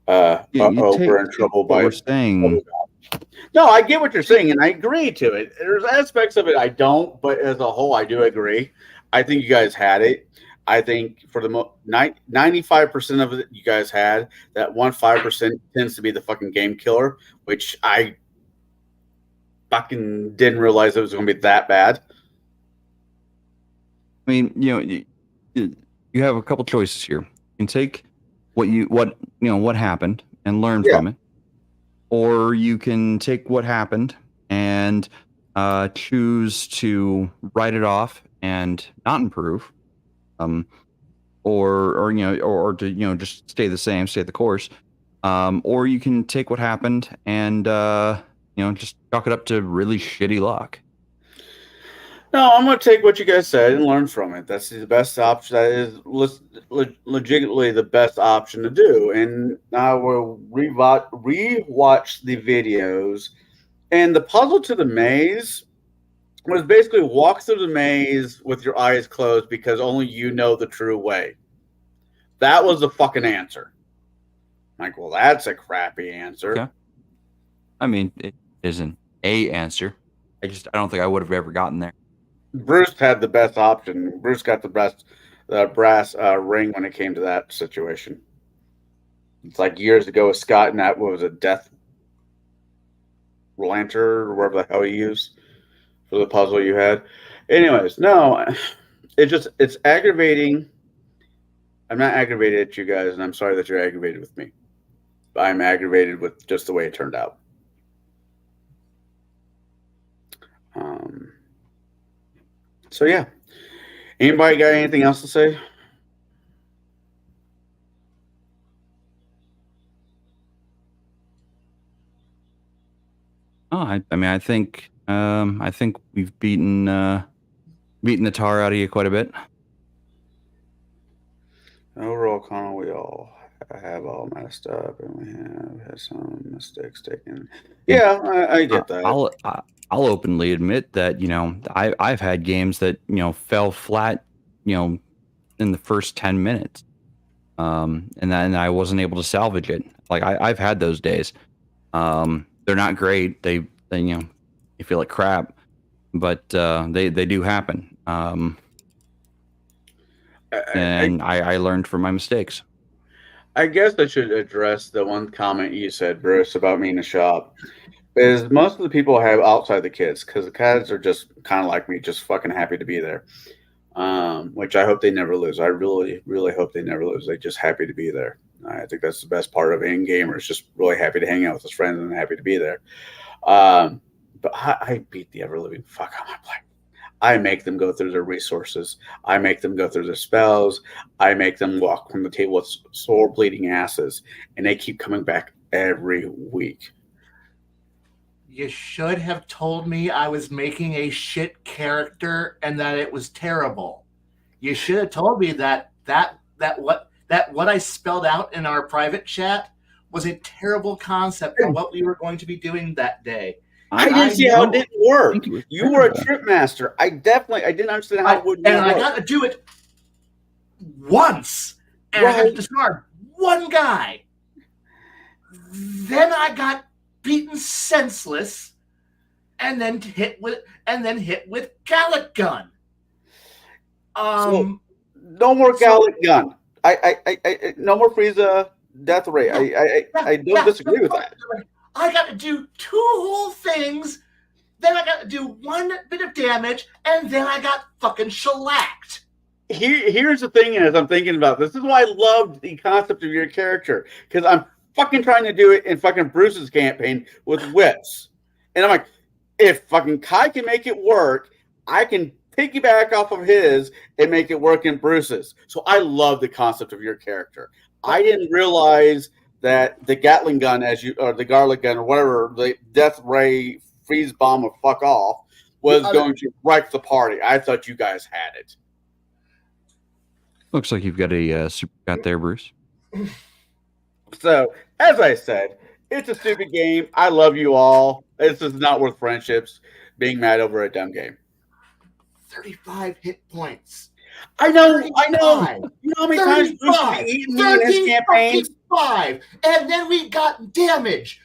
we're in trouble what by we're saying. No, I get what you're saying, and I agree to it. There's aspects of it I don't, but as a whole, I do agree. I think you guys had it. I think for the 95% of it you guys had, that 5% tends to be the fucking game killer, which I fucking didn't realize it was going to be that bad. I mean, you have a couple choices here. You can take what happened and learn from it, or you can take what happened and choose to write it off and not improve, or to just stay the same, stay the course, or you can take what happened and just chalk it up to really shitty luck. No, I'm going to take what you guys said and learn from it. That's the best option. That is legitimately the best option to do. And I will rewatch the videos. And the puzzle to the maze was basically walk through the maze with your eyes closed because only you know the true way. That was the fucking answer. I'm like, well, that's a crappy answer. Okay. I mean, it isn't a answer. I don't think I would have ever gotten there. Bruce had the best option. Bruce got the best brass ring when it came to that situation. It's like years ago with Scott and that was a death lantern or whatever the hell he used for the puzzle you had. Anyways, no, it's aggravating. I'm not aggravated at you guys, and I'm sorry that you're aggravated with me. But I'm aggravated with just the way it turned out. So yeah. Anybody got anything else to say? Oh, I think we've beaten the tar out of you quite a bit. Overall, Conall, we all have all messed up, and we have had some mistakes taken. Yeah, I get that. I'll openly admit that I've had games that fell flat in the first 10 minutes, and then I wasn't able to salvage it. Like I've had those days. They're not great. They you feel like crap, but they do happen. And I learned from my mistakes. I guess I should address the one comment you said, Bruce, about me in the shop. Is most of the people I have outside the kids, because the kids are just kind of like me, just fucking happy to be there. Which I hope they never lose. I really, really hope they never lose. They're just happy to be there. I think that's the best part of being gamers. Just really happy to hang out with his friends and happy to be there. But I beat the ever living fuck out of my player. I make them go through their resources. I make them go through their spells. I make them walk from the table with sore bleeding asses, and they keep coming back every week. You should have told me I was making a shit character and that it was terrible. You should have told me that what I spelled out in our private chat was a terrible concept for what we were going to be doing that day. I didn't see how it didn't work. You were a trip master. I didn't understand how it would work. And I got to do it once, and I had to discard one guy. Then I got beaten senseless, and then hit with Gallic gun. So, no more Gallic gun. I no more Frieza death ray. I don't disagree with that. I got to do 2 whole things, then I got to do 1 bit of damage, and then I got fucking shellacked. Here's the thing as I'm thinking about this is why I loved the concept of your character, because I'm fucking trying to do it in fucking Bruce's campaign with whips. And I'm like, if fucking Kai can make it work, I can piggyback off of his and make it work in Bruce's. So I love the concept of your character. I didn't realize that the Gatling gun, or the garlic gun, or whatever, the death ray freeze bomb or fuck off, was going to wreck the party. I thought you guys had it. Looks like you've got a super cat there, Bruce. So, as I said, it's a stupid game. I love you all. This is not worth friendships being mad over a dumb game. 35 hit points. I know. 35. You know how many times Bruce has eaten me in his campaign? 5, and then we got damage.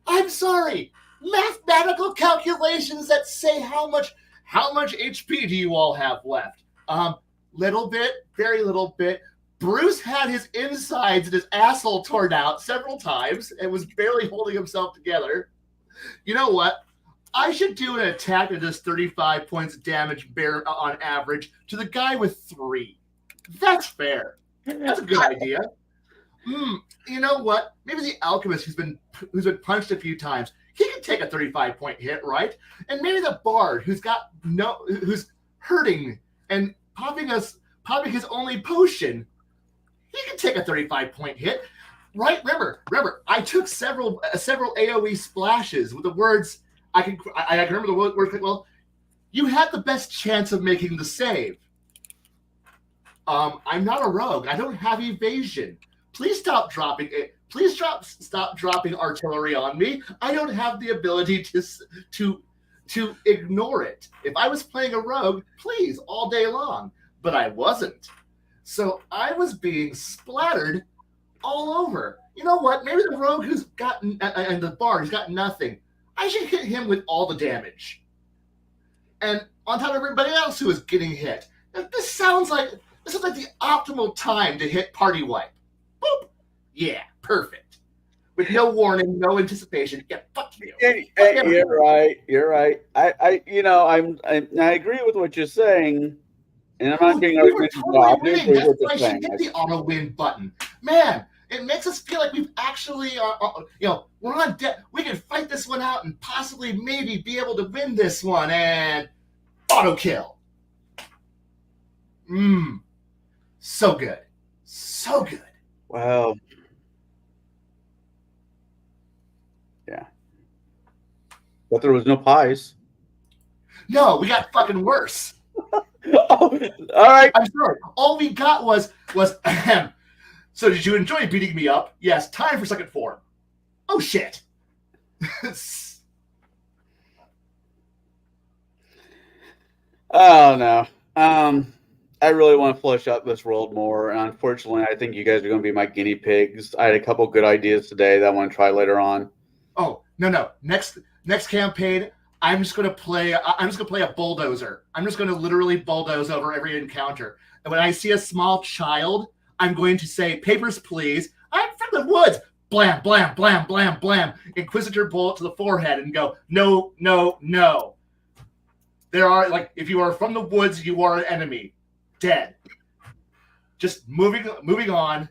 I'm sorry. Mathematical calculations that say how much HP do you all have left? Little bit, very little bit. Bruce had his insides and his asshole torn out several times and was barely holding himself together. You know what? I should do an attack that does 35 points of damage on average to the guy with 3. That's fair. That's a good idea. You know what? Maybe the alchemist who's been punched a few times, he can take a 35-point hit, right? And maybe the bard who's hurting and popping his only potion, he can take a 35-point hit, right? Remember, I took several AOE splashes with the words. I can remember the words quite well. You had the best chance of making the save. I'm not a rogue. I don't have evasion. Please stop dropping it. Please stop dropping artillery on me. I don't have the ability to ignore it. If I was playing a rogue, please, all day long. But I wasn't. So I was being splattered all over. You know what? Maybe the rogue who's gotten and the bard who's got nothing, I should hit him with all the damage. And on top of everybody else who is getting hit. This sounds like the optimal time to hit party wipe. Boop. Yeah, perfect. With no warning, no anticipation. Yeah, fuck you. You're right. I agree with what you're saying. And I'm not being argumentative. That's why I should hit the auto win button. Man, it makes us feel like we've actually, we're on deck. We can fight this one out and possibly maybe be able to win this one. And auto kill. So good. So good. Wow. Yeah. But there was no pies. No, we got fucking worse. All right. I'm sorry. All we got was so did you enjoy beating me up? Yes. Time for second form. Oh shit. Oh no. I really want to flesh out this world more, and unfortunately, I think you guys are going to be my guinea pigs. I had a couple good ideas today that I want to try later on. Oh no! Next campaign, I'm just going to play a bulldozer. I'm just going to literally bulldoze over every encounter. And when I see a small child, I'm going to say, "Papers, please." I'm from the woods. Blam, blam, blam, blam, blam. Inquisitor bullet to the forehead, and go, no, no, no. There are if you are from the woods, you are an enemy. Dead. Just moving on.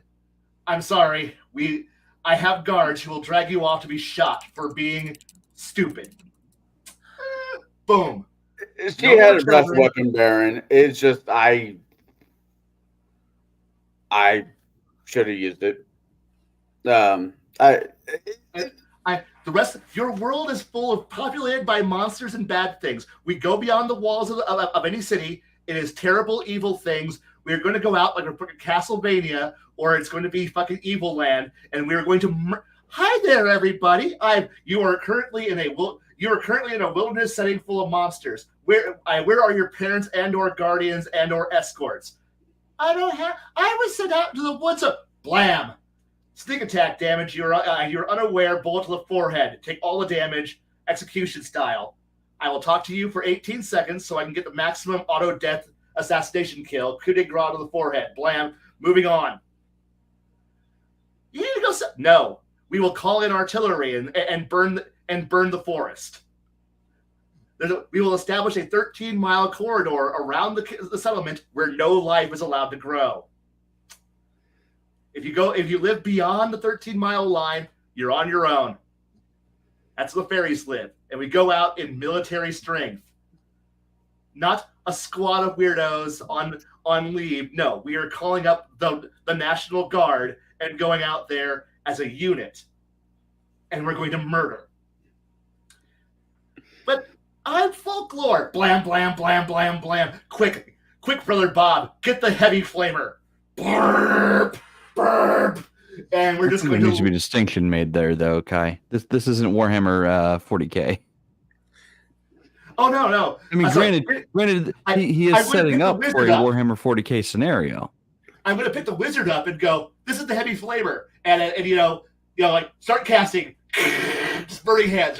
I'm sorry. I have guards who will drag you off to be shot for being stupid. Boom. She had a breath weapon, Baron. It's just I should have used it. The rest. Your world is populated by monsters and bad things. We go beyond the walls of any city. It is terrible, evil things. We're going to go out like we're fucking Castlevania, or it's going to be fucking Evil Land, and we're going to. Hi there, everybody. You are currently in a wilderness setting full of monsters. Where are your parents and/or guardians and/or escorts? I was sent out to the woods. Blam. Sneak attack damage. You're unaware. Bullet to the forehead. Take all the damage. Execution style. I will talk to you for 18 seconds so I can get the maximum auto death assassination kill. Coup de grace to the forehead. Blam. Moving on. You need to go. No, we will call in artillery and burn the forest. We will establish a 13-mile corridor around the settlement where no life is allowed to grow. If you live beyond the 13-mile line, you're on your own. That's where the fairies live. And we go out in military strength. not a squad of weirdos on leave. No, we are calling up the National Guard and going out there as a unit, and we're going to murder. But I'm folklore. Blam, blam, blam, blam, blam. Quick, brother Bob, get the heavy flamer. Burp, burp. And we're just going there needs to be a distinction made there, though, Kai. This isn't Warhammer 40K. Oh no! I mean, granted, he is setting up for a Warhammer 40K scenario. I'm going to pick the wizard up and go, "This is the heavy flamer," and like start casting. just burning hands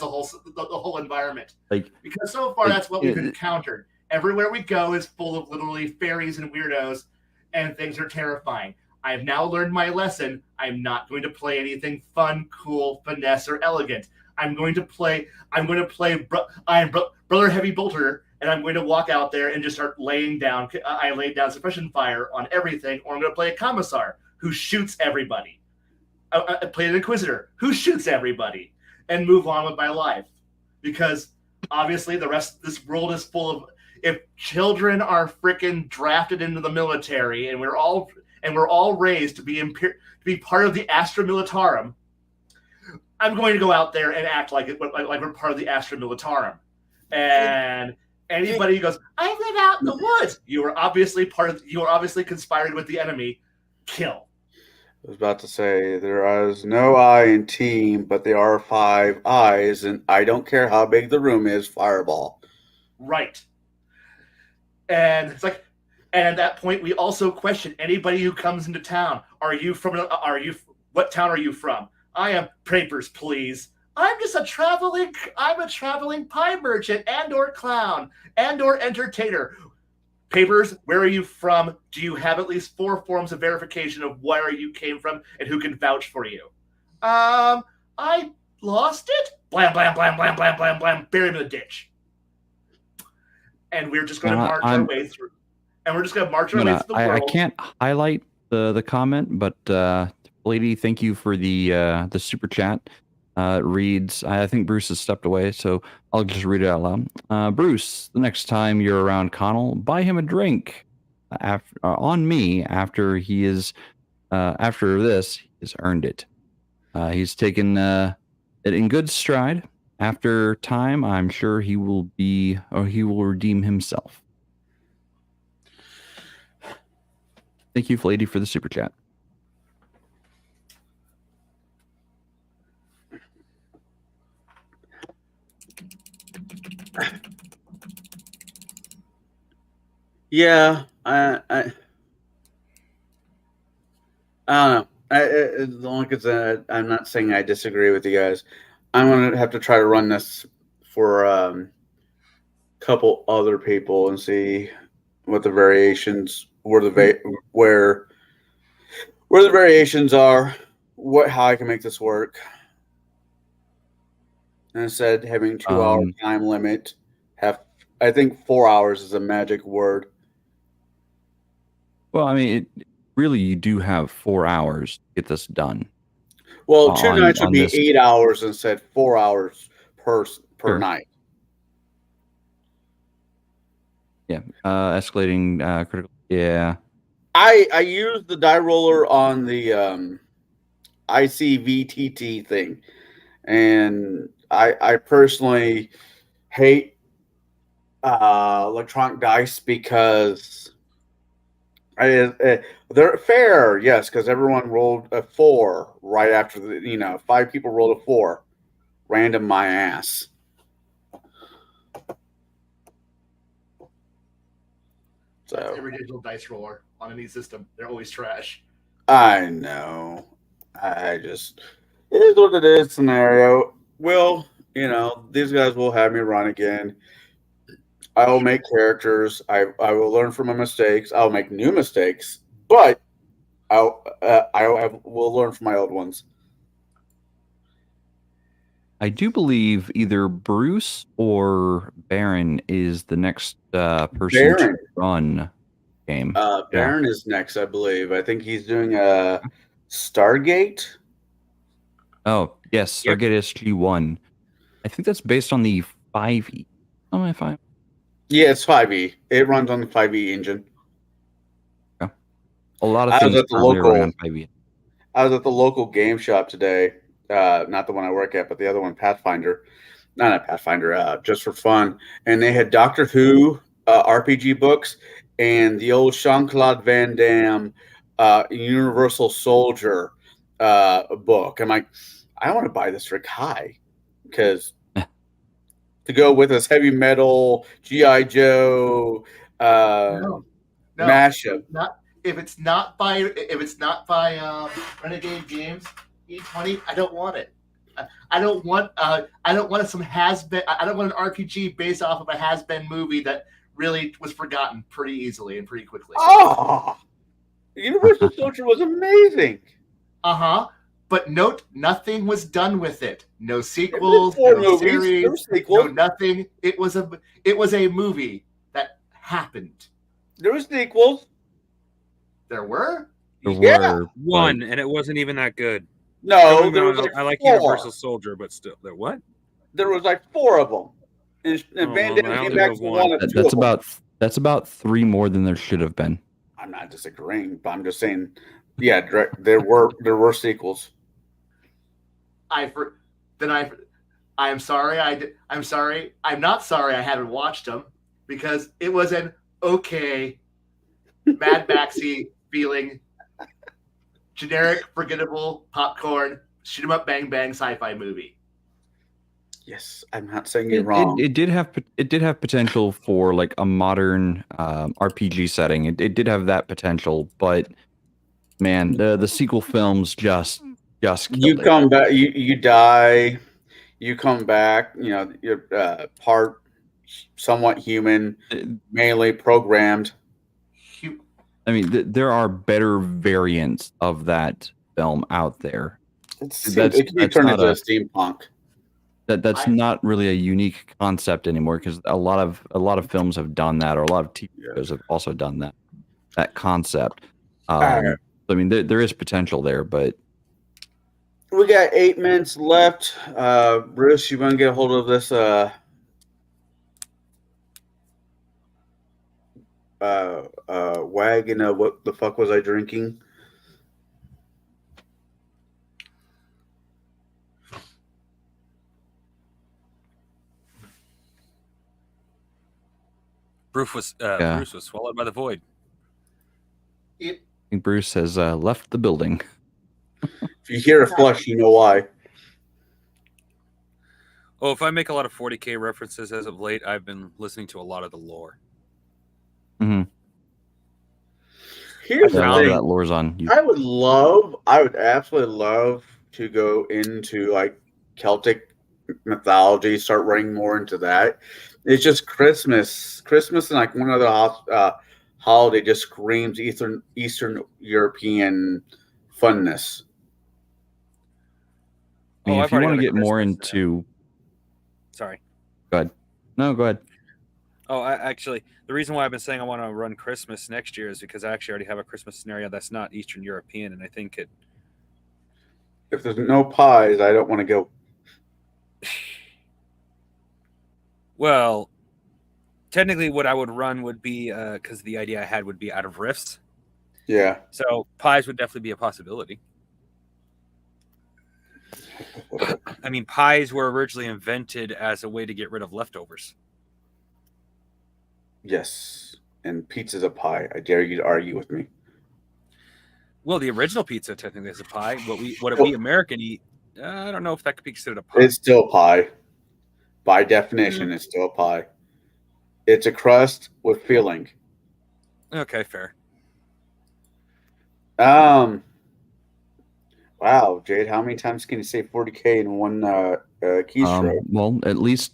the whole environment. Because so far that's what we've encountered. Everywhere we go is full of literally fairies and weirdos, and things are terrifying. I've now learned my lesson. I'm not going to play anything fun, cool, finesse, or elegant. I'm going to play Brother Heavy Bolter, and I'm going to walk out there and just start laying down. I laid down suppression fire on everything, or I'm going to play a Commissar who shoots everybody. I play an Inquisitor who shoots everybody, and move on with my life. Because obviously this world is full of, if children are freaking drafted into the military, and we're all raised to be part of the Astra Militarum, I'm going to go out there and act like we're part of the Astra Militarum. And anybody who goes, I live out in the woods, you are obviously conspiring with the enemy. Kill. I was about to say, there is no I in team, but there are 5 eyes, and I don't care how big the room is, fireball. Right. And it's like, and at that point, we also question anybody who comes into town. What town are you from? I am Papers, please. I'm a traveling pie merchant and/or clown and/or entertainer. Papers, where are you from? Do you have at least 4 forms of verification of where you came from and who can vouch for you? I lost it. Blam, blam, blam, blam, blam, blam, blam. Bury him in the ditch. And we're just going to march our way through. And we're just going to march our way through the world. I can't highlight the comment, but lady, thank you for the super chat. It reads, I think Bruce has stepped away, so I'll just read it out loud. Bruce, the next time you're around Conall, buy him a drink. On me after he is after this, he's earned it. He's taken it in good stride. After time, I'm sure he will redeem himself. Thank you, lady, for the super chat. Yeah, I don't know. I'm not saying I disagree with you guys. I'm gonna have to try to run this for a couple other people and see what the variations, where the variations are, how I can make this work. And instead, having 2-hour time limit, I think 4 hours is a magic word. Well, I mean, really, you do have 4 hours to get this done. Well, 2 nights would be 8 hours instead 4 hours per night. Yeah, escalating critical. Yeah, I used the die roller on the ICVTT thing, and I personally hate electronic dice because they're fair, yes, because everyone rolled a 4 right after 5 people rolled a 4, random my ass. So every digital dice roller on any system, they're always trash. I know. It is what it is scenario. Well, these guys will have me run again. I will make characters. I will learn from my mistakes. I'll make new mistakes, but I will learn from my old ones. I do believe either Bruce or Baron is the next person to run game. Baron is next, I believe. I think he's doing a Stargate. Oh, yes, Stargate SG-1. I think that's based on the 5e. Oh, my 5. Yeah, it's 5e. It runs on the 5e engine. A lot of I was things at the currently run local. on 5e. I was at the local game shop today. Not the one I work at, but the other one, Pathfinder. Not a Pathfinder. Just for fun, and they had Doctor Who RPG books and the old Jean-Claude Van Damme Universal Soldier book. I'm like, I want to buy this for Kai because to go with us, heavy metal, GI Joe, No, mashup. not if it's not by Renegade Games E20. I don't want it. I don't want some has-been. I don't want an RPG based off of a has-been movie that really was forgotten pretty easily and pretty quickly. Oh, Universal Soldier was amazing. But note, nothing was done with it. No sequels, Four no movies, series, no sequels. no nothing. It was a movie that happened. There was sequels. There were? There Yeah. were One, and it wasn't even that good. No, Don't get me there wrong, was like I like four. Universal Soldier, but still, what? There was like 4 of them, and Oh, Van well, Damme I came only back know for one. one or two. That's about 3 more than there should have been. I'm not disagreeing, but I'm just saying, yeah, there were sequels. I'm sorry. I'm sorry. I'm not sorry. I haven't watched them because it was an okay, Mad Maxy feeling, generic, forgettable popcorn shoot 'em up, bang bang sci-fi movie. Yes, I'm not saying you're wrong. It did have potential for like a modern RPG setting. It did have that potential, but man, the sequel films just killed You it. come back, you die, you come back. You know, you're part somewhat human, mainly programmed. I mean, there are better variants of that film out there. It can be turned into a steampunk. That's not really a unique concept anymore because a lot of films have done that, or a lot of TV shows have also done that concept. I mean, there is potential there, but we got 8 minutes left. Bruce, you want to get a hold of this wagon of what the fuck was I drinking? Bruce was swallowed by the void. I think Bruce has left the building. If you hear a flush, you know why. Oh, if I make a lot of 40K references as of late, I've been listening to a lot of the lore. Mm-hmm. Here's the thing. That lore's on you. I would absolutely love to go into like Celtic mythology, start running more into that. It's just Christmas and like one other holiday just screams Eastern European funness. I mean, if you want to get more into, sorry, go ahead. No, go ahead. Oh, actually, the reason why I've been saying I want to run Christmas next year is because I actually already have a Christmas scenario that's not Eastern European, and I think it. If there's no pies, I don't want to go. Well, technically, what I would run would be because the idea I had would be out of rifts. Yeah. So pies would definitely be a possibility. I mean, pies were originally invented as a way to get rid of leftovers. Yes, and pizza's a pie. I dare you to argue with me. Well, the original pizza technically is a pie. What we American eat, I don't know if that could be considered a pie. It's still pie. By definition, it's still a pie. It's a crust with filling. Okay, fair. Wow, Jade, how many times can you say 40K in one keystroke? Well, at least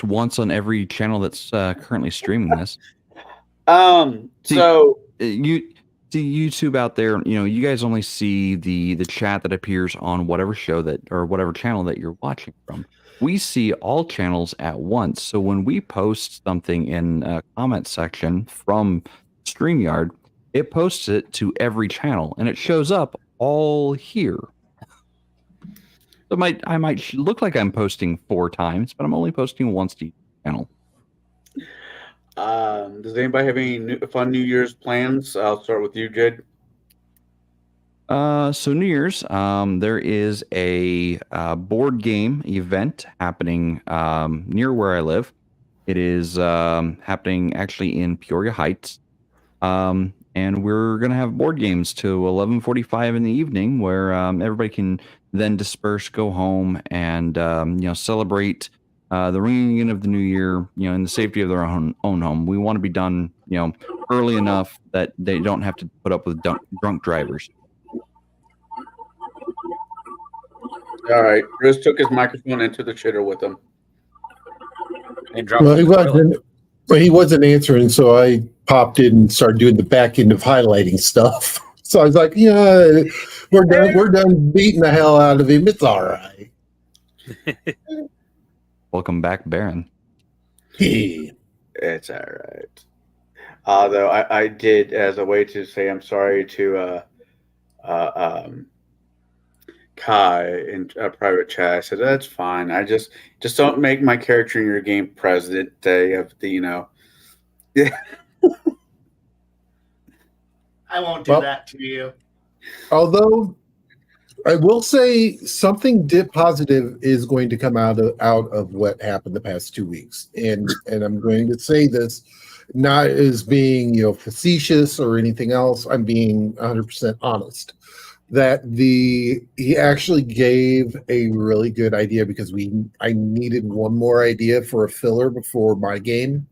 once on every channel that's currently streaming this. So you see YouTube out there, you guys only see the chat that appears on whatever show or whatever channel that you're watching from. We see all channels at once. So when we post something in a comment section from StreamYard, it posts it to every channel and it shows up all here. So I might look like I'm posting 4 times, but I'm only posting once to each channel. Does anybody have any fun New Year's plans? I'll start with you, Jed. So New Year's, there is a board game event happening near where I live. It is happening actually in Peoria Heights, and we're gonna have board games till 11:45 in the evening, where everybody can then disperse, go home, and celebrate the ringing in of the new year, in the safety of their own home. We want to be done, early enough that they don't have to put up with drunk drivers. All right. Bruce took his microphone into the shitter with him. And drop Well, it he in the toilet. wasn't answering, so I popped in and started doing the back end of highlighting stuff. So I was like, yeah, we're done beating the hell out of him. It's all right. Welcome back, Baron. Hey. It's all right. Although I did, as a way to say I'm sorry to Kai in a private chat, I said that's fine. I just don't make my character in your game president day of the I won't do Well- that to you. Although I will say something positive is going to come out of what happened the past 2 weeks, and I'm going to say this not as being facetious or anything else. I'm being 100% honest. That he actually gave a really good idea because I needed one more idea for a filler before my game.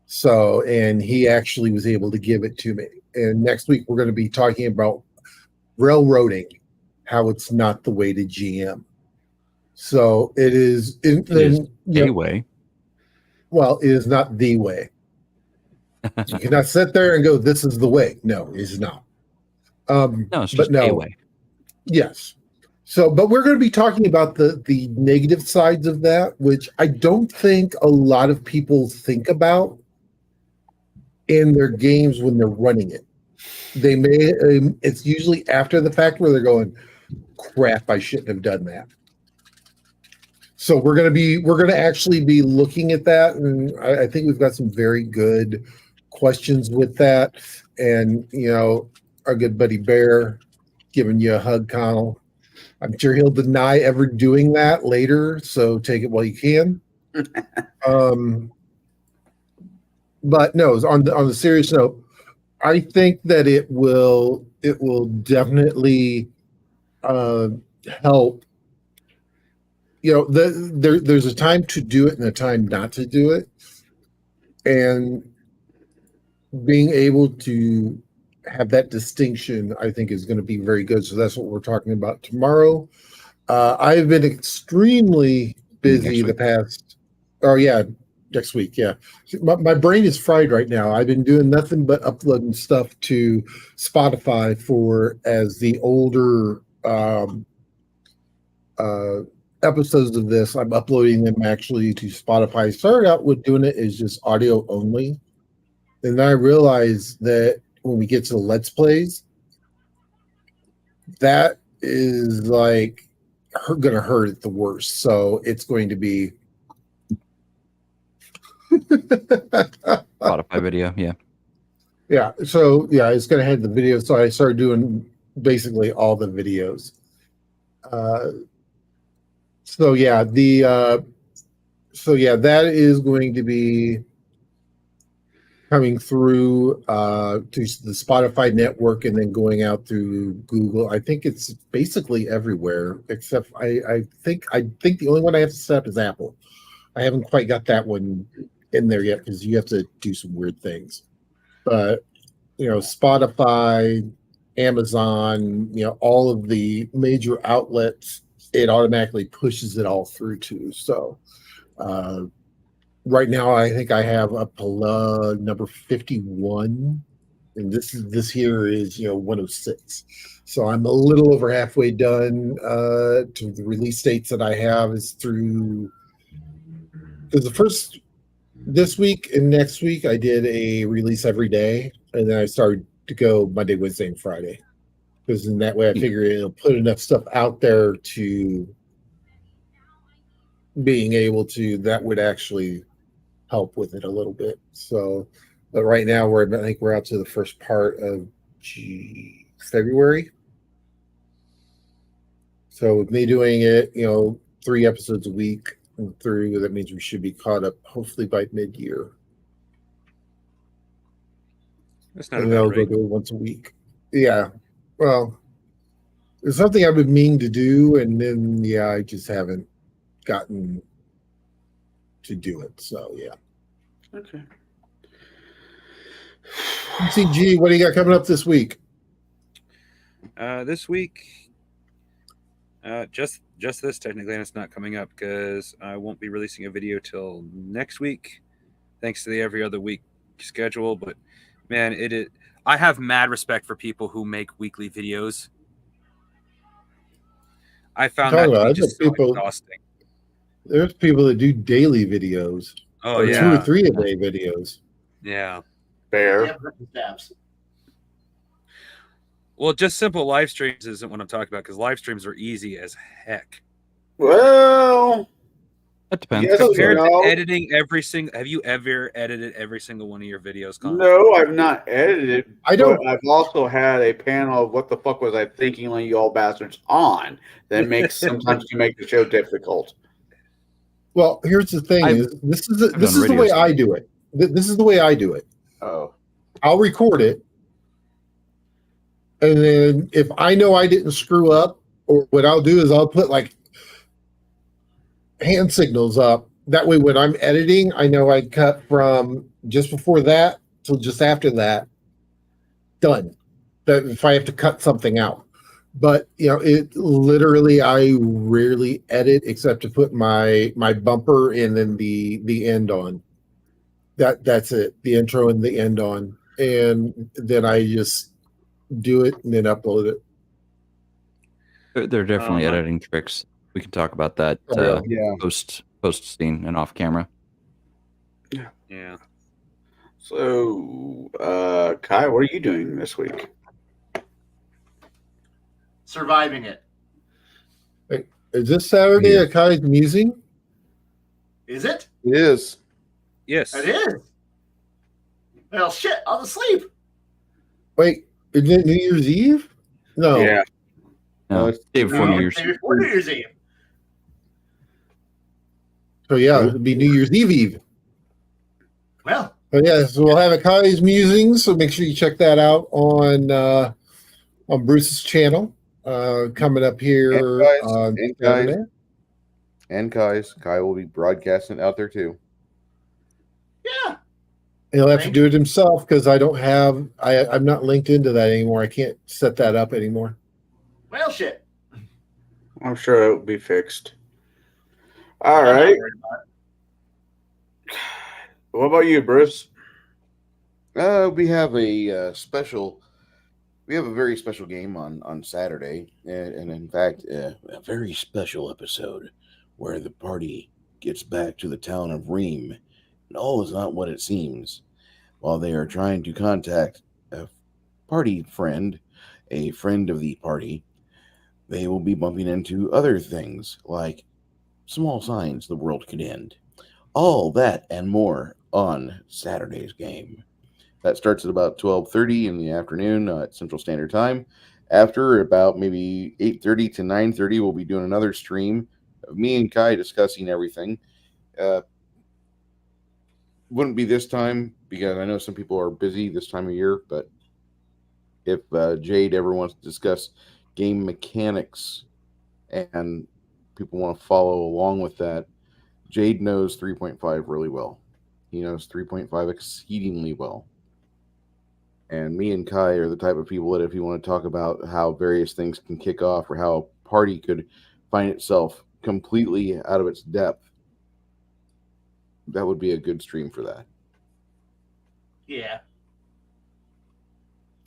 So, and he actually was able to give it to me. And next week we're going to be talking about railroading, how it's not the way to GM. So it is. It is a way. Well, it is not the way. You cannot sit there and go, "This is the way." No, it is not. No, it's just a way. Yes. So, but we're going to be talking about the negative sides of that, which I don't think a lot of people think about in their games when they're running it. They may, it's usually after the fact where they're going, crap, I shouldn't have done that. So we're going to actually be looking at that. And I think we've got some very good questions with that. And, our good buddy Bear giving you a hug, Conall. I'm sure he'll deny ever doing that later. So take it while you can. But no, on the serious note, I think that it will definitely help. There's a time to do it and a time not to do it, and being able to have that distinction, I think, is going to be very good. So that's what we're talking about tomorrow. I've been extremely busy the past. Oh yeah, next week. Yeah, my brain is fried right now. I've been doing nothing but uploading stuff to Spotify for as the older episodes of this. I'm uploading them actually to Spotify. I started out with doing it as just audio only, and then I realized that when we get to the Let's Plays, that is like going to hurt it the worst. So it's going to be Spotify video, yeah. Yeah. So yeah, it's going to have the video. So I started doing basically all the videos. So yeah, that is going to be coming through to the Spotify network and then going out through Google. I think it's basically everywhere except I think the only one I have to set up is Apple. I haven't quite got that one in there yet because you have to do some weird things. But Spotify, Amazon, all of the major outlets, it automatically pushes it all through to. So right now, I think I have up to number 51, and this here is 106. So I'm a little over halfway done. To the release dates that I have is through because the first this week and next week I did a release every day, and then I started to go Monday, Wednesday, and Friday because in that way I figure it'll put enough stuff out there to being able to that would actually help with it a little bit. So, but right now I think we're out to the first part of February. So with me doing it, 3 episodes a week through, that means we should be caught up hopefully by mid-year. That's not a And bad I'll rate. go do it once a week. Yeah. Well, it's something I've been meaning to do, and then I just haven't gotten to do it. So yeah. Okay. CG, what do you got coming up this week? This week, just this technically, and it's not coming up because I won't be releasing a video till next week, thanks to the every other week schedule. But man, I have mad respect for people who make weekly videos. I found that to be just so exhausting. There's people that do daily videos. Oh or yeah, 2 or 3 a day videos. yeah. Fair. Yeah, stabs. Well, just simple live streams isn't what I'm talking about, because live streams are easy as heck. Well, That depends. Yes, Compared no. to editing every single, have you ever edited every single one of your videos, Conall? no, I've not edited. I don't- But I've also had a panel of what the fuck was I thinking when you all bastards on that makes sometimes you make the show difficult. Well, here's the thing: this is done the radio way stuff. I do it. This is the way I do it. Oh, I'll record it, and then if I know I didn't screw up, or what I'll do is I'll put like hand signals up. That way, when I'm editing, I know I cut from just before that till just after that. Done. That if I have to cut something out. But it literally, I rarely edit except to put my bumper and then the end on. That's it. The intro and the end on, and then I just do it and then upload it. There are definitely my- editing tricks. We can talk about that yeah. post scene and off camera. Yeah. So, Kai, what are you doing this week? Surviving it. Is this Saturday Yeah. a Kai's Musing? Is it? It is. Yes. It is. Well, shit, I'll sleep. Wait, is it New Year's Eve? No. Yeah. No, it's- day before No, New Year's. day before New Year's Eve. So yeah, it'd be New Year's Eve. Well, But yeah, so we'll have a Kai's Musings. So make sure you check that out on Bruce's channel. Coming up here on And guys. Saturday. And Kai will be broadcasting out there too. yeah. He'll have to do it himself because I don't have. I'm not linked into that anymore. I can't set that up anymore. Well, shit. I'm sure it'll be fixed. All I'm not right. worried about it. What about you, Bruce? We have a special. We have a very special game on Saturday, and in fact, a very special episode where the party gets back to the town of Ream, and all is not what it seems. While they are trying to contact a party friend, a friend of the party, they will be bumping into other things like small signs the world could end. All that and more on Saturday's game. That starts at about 12:30 in the afternoon at Central Standard Time. After about maybe 8:30 to 9:30, we'll be doing another stream of me and Kai discussing everything. Wouldn't be this time because I know some people are busy this time of year, but if Jade ever wants to discuss game mechanics and people want to follow along with that, Jade knows 3.5 really well. He knows 3.5 exceedingly well. And me and Kai are the type of people that if you want to talk about how various things can kick off or how a party could find itself completely out of its depth, that would be a good stream for that. Yeah.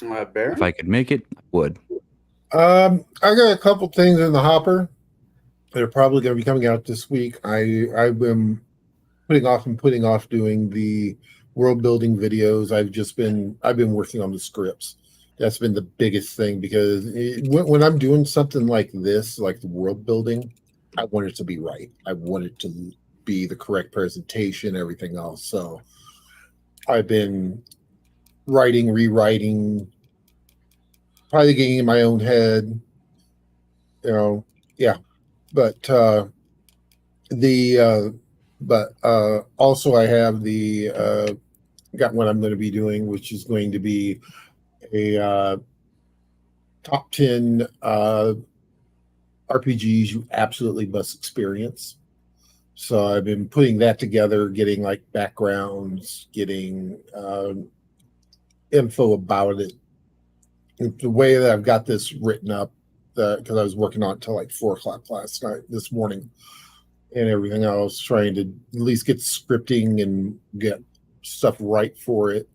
Bear? If I could make it, I would. I got a couple things in the hopper that are probably going to be coming out this week. I've been putting off doing the world building videos. I've been working on the scripts. That's been the biggest thing because when I'm doing something like this, like the world building, I want it to be right. I want it to be the correct presentation, everything else. So I've been writing, rewriting, probably getting in my own head, yeah. But also I have got what I'm going to be doing, which is going to be a top 10 RPGs you absolutely must experience. So I've been putting that together, getting like backgrounds, getting info about it. The way that I've got this written up, because I was working on it till like 4:00 this morning, and everything. I was trying to at least get scripting and get stuff right for it.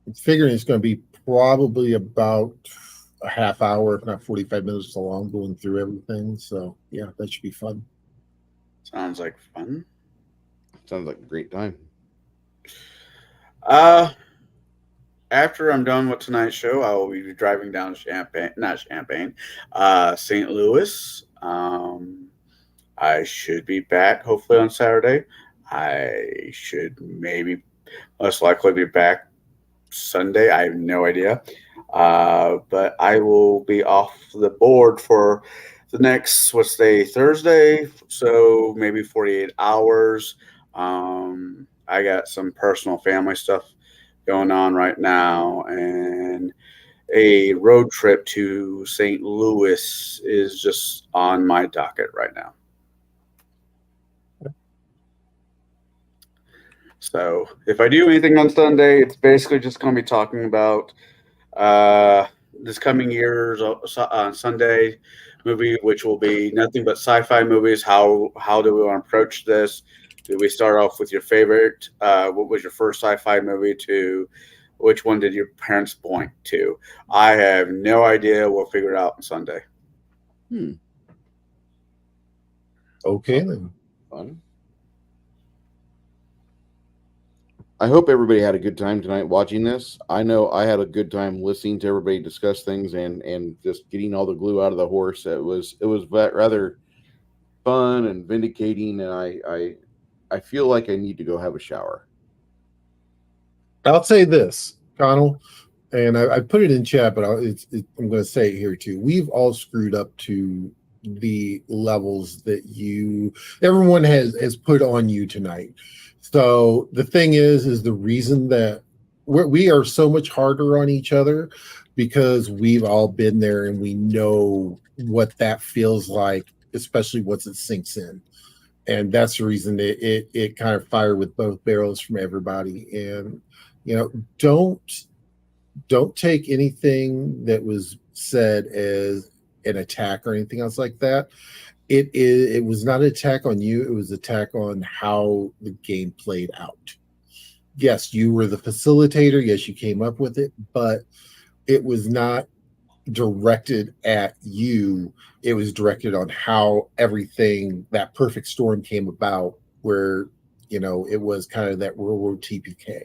I'm figuring it's going to be probably about a half hour, if not 45 minutes long, going through everything. So yeah, that should be fun. Sounds like fun. Sounds like a great time. After I'm done with tonight's show, I will be driving down St. Louis. I should be back hopefully on Saturday. I should most likely be back Sunday. I have no idea. But I will be off the board for the next, Thursday. So maybe 48 hours. I got some personal family stuff going on right now, and a road trip to St. Louis is just on my docket right now. So if I do anything on Sunday, it's basically just going to be talking about this coming year's on Sunday movie, which will be nothing but sci-fi movies. How do we want to approach this? Do we start off with your favorite? What was your first sci-fi movie? To which one did your parents point to? I have no idea. We'll figure it out on Sunday. Okay then. Fun. I hope everybody had a good time tonight watching this. I know I had a good time listening to everybody discuss things and just getting all the glue out of the horse. It was rather fun and vindicating, and I feel like I need to go have a shower. I'll say this, Conall, and I put it in chat, but I'm going to say it here too. We've all screwed up to the levels that everyone has put on you tonight. So the thing is the reason that we are so much harder on each other, because we've all been there and we know what that feels like, especially once it sinks in. And that's the reason it kind of fired with both barrels from everybody. And don't take anything that was said as an attack or anything else like that. It was not an attack on you. It was an attack on how the game played out. Yes, you were the facilitator. Yes, you came up with it, but it was not directed at you. It was directed on how everything, that perfect storm came about, where it was kind of that railroad TPK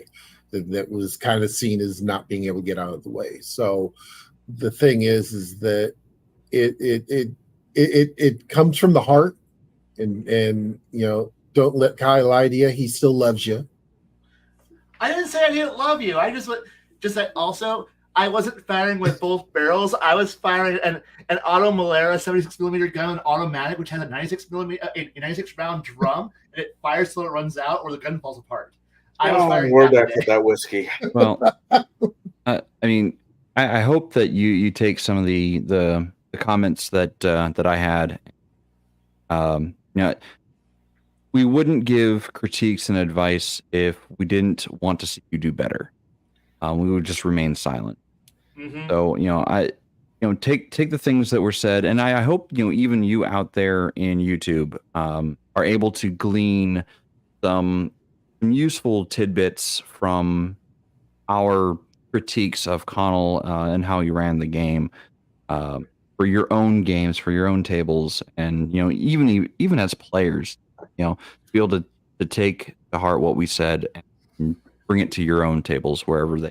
that was kind of seen as not being able to get out of the way. So the thing is that it comes from the heart, and don't let Kai lie to you. He still loves you. I didn't say I didn't love you. I just that also I wasn't firing with both barrels. I was firing an Auto Malera 76mm gun, automatic, which has a 96 round drum, and it fires till it runs out or the gun falls apart. I was firing that whiskey. Well, I mean, I hope that you take some of the comments that I had. We wouldn't give critiques and advice if we didn't want to see you do better. We would just remain silent. Mm-hmm. So take the things that were said, and I hope even you out there in YouTube are able to glean some useful tidbits from our critiques of Conall and how he ran the game for your own games, for your own tables, and even as players, be able to take to heart what we said and bring it to your own tables wherever they.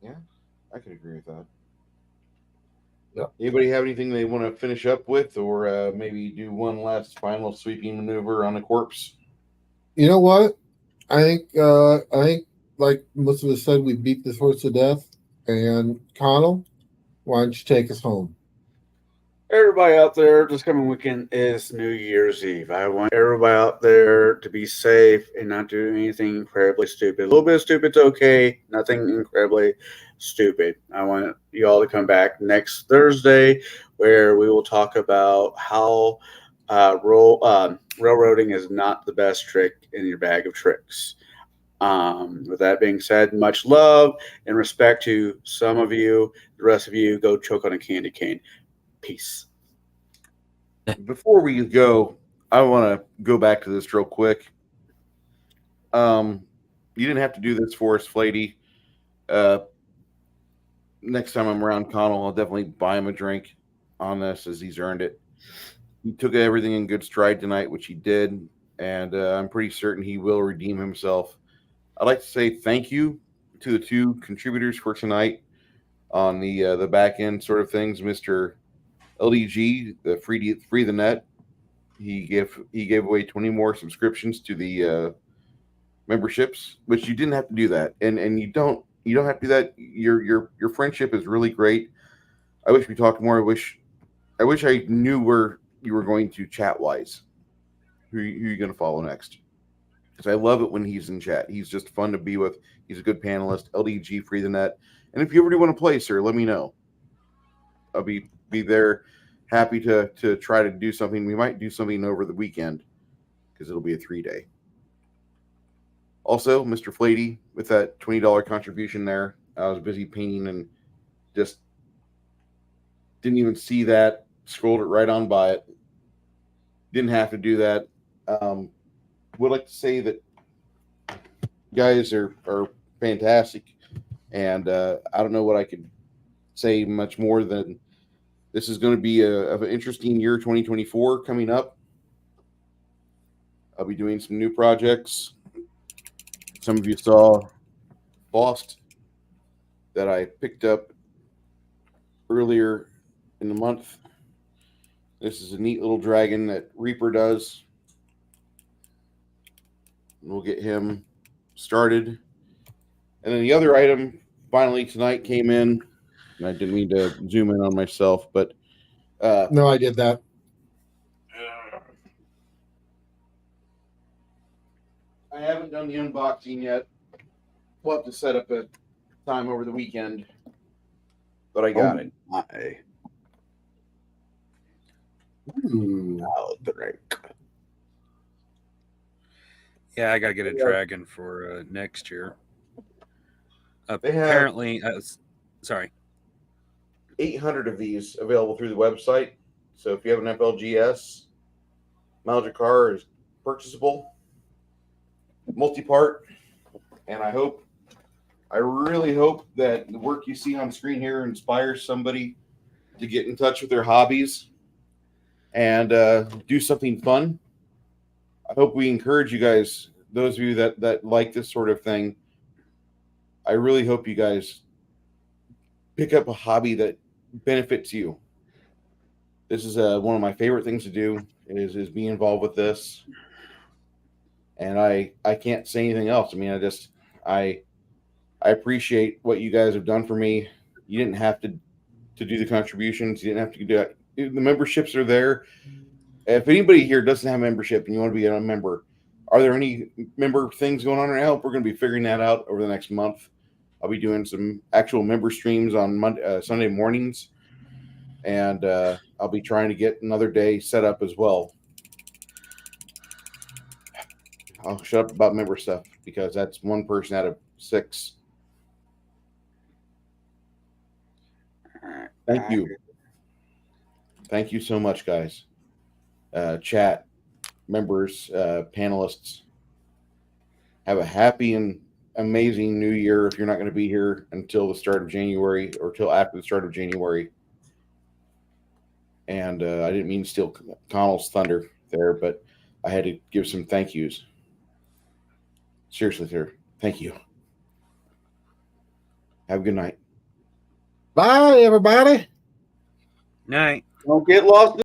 Yeah, I could agree with that. Anybody have anything they want to finish up with, or maybe do one last final sweeping maneuver on the corpse? You know what? I think like Melissa said, we beat this horse to death. And Connell, why don't you take us home? Everybody out there, this coming weekend is New Year's Eve. I want everybody out there to be safe and not do anything incredibly stupid. A little bit of stupid's okay, nothing incredibly stupid. I want you all to come back next Thursday where we will talk about how railroading is not the best trick in your bag of tricks. With that being said, much love and respect to some of you. The rest of you, go choke on a candy cane. Peace. Before we go, I want to go back to this real quick. You didn't have to do this for us, Flady. Next time I'm around Conall, I'll definitely buy him a drink on this, as he's earned it. He took everything in good stride tonight, which he did, and I'm pretty certain he will redeem himself. I'd like to say thank you to the two contributors for tonight on the back end sort of things, Mr. LDG, the free the net. He gave away 20 more subscriptions to the memberships, which you didn't have to do that, and you don't have to do that. Your friendship is really great. I wish we talked more. I wish I knew where you were going to chat wise. Who you're going to follow next? Because I love it when he's in chat. He's just fun to be with. He's a good panelist. LDG, free the net. And if you ever do want to play, sir, let me know. I'll be there, happy to try to do something. We might do something over the weekend because it'll be a 3-day. Also, Mr. Flady, with that $20 contribution there, I was busy painting and just didn't even see that. Scrolled it right on by it. Didn't have to do that. Would like to say that you guys are fantastic, and I don't know what I could say much more than this is going to be an interesting year, 2024 coming up. I'll be doing some new projects. Some of you saw Lost that I picked up earlier in the month. This is a neat little dragon that Reaper does. We'll get him started. And then the other item finally tonight came in, and I didn't mean to zoom in on myself, but No, I did that. I haven't done the unboxing yet. We'll have to set up a time over the weekend, but I got it. Tablebreak. Yeah, I got to get a dragon for next year. They have Apparently, sorry. 800 of these available through the website. So if you have an FLGS, Maljacar is purchasable, multi-part, and I really hope that the work you see on screen here inspires somebody to get in touch with their hobbies and do something fun. I hope we encourage you guys, those of you that like this sort of thing. I really hope you guys pick up a hobby that benefits you. This is one of my favorite things to do is be involved with this. And I can't say anything else. I mean, I appreciate what you guys have done for me. You didn't have to do the contributions. You didn't have to do that. The memberships are there. If anybody here doesn't have a membership and you want to be a member, are there any member things going on right now? We're going to be figuring that out over the next month. I'll be doing some actual member streams on Sunday mornings, and I'll be trying to get another day set up as well. I'll shut up about member stuff because that's one person out of 6. Thank you. Thank you so much, guys. Chat, members, panelists. Have a happy and amazing new year if you're not going to be here until the start of January or till after the start of January. And I didn't mean to steal Connell's thunder there, but I had to give some thank yous. Seriously, sir. Thank you. Have a good night. Bye, everybody. Night. Don't get lost.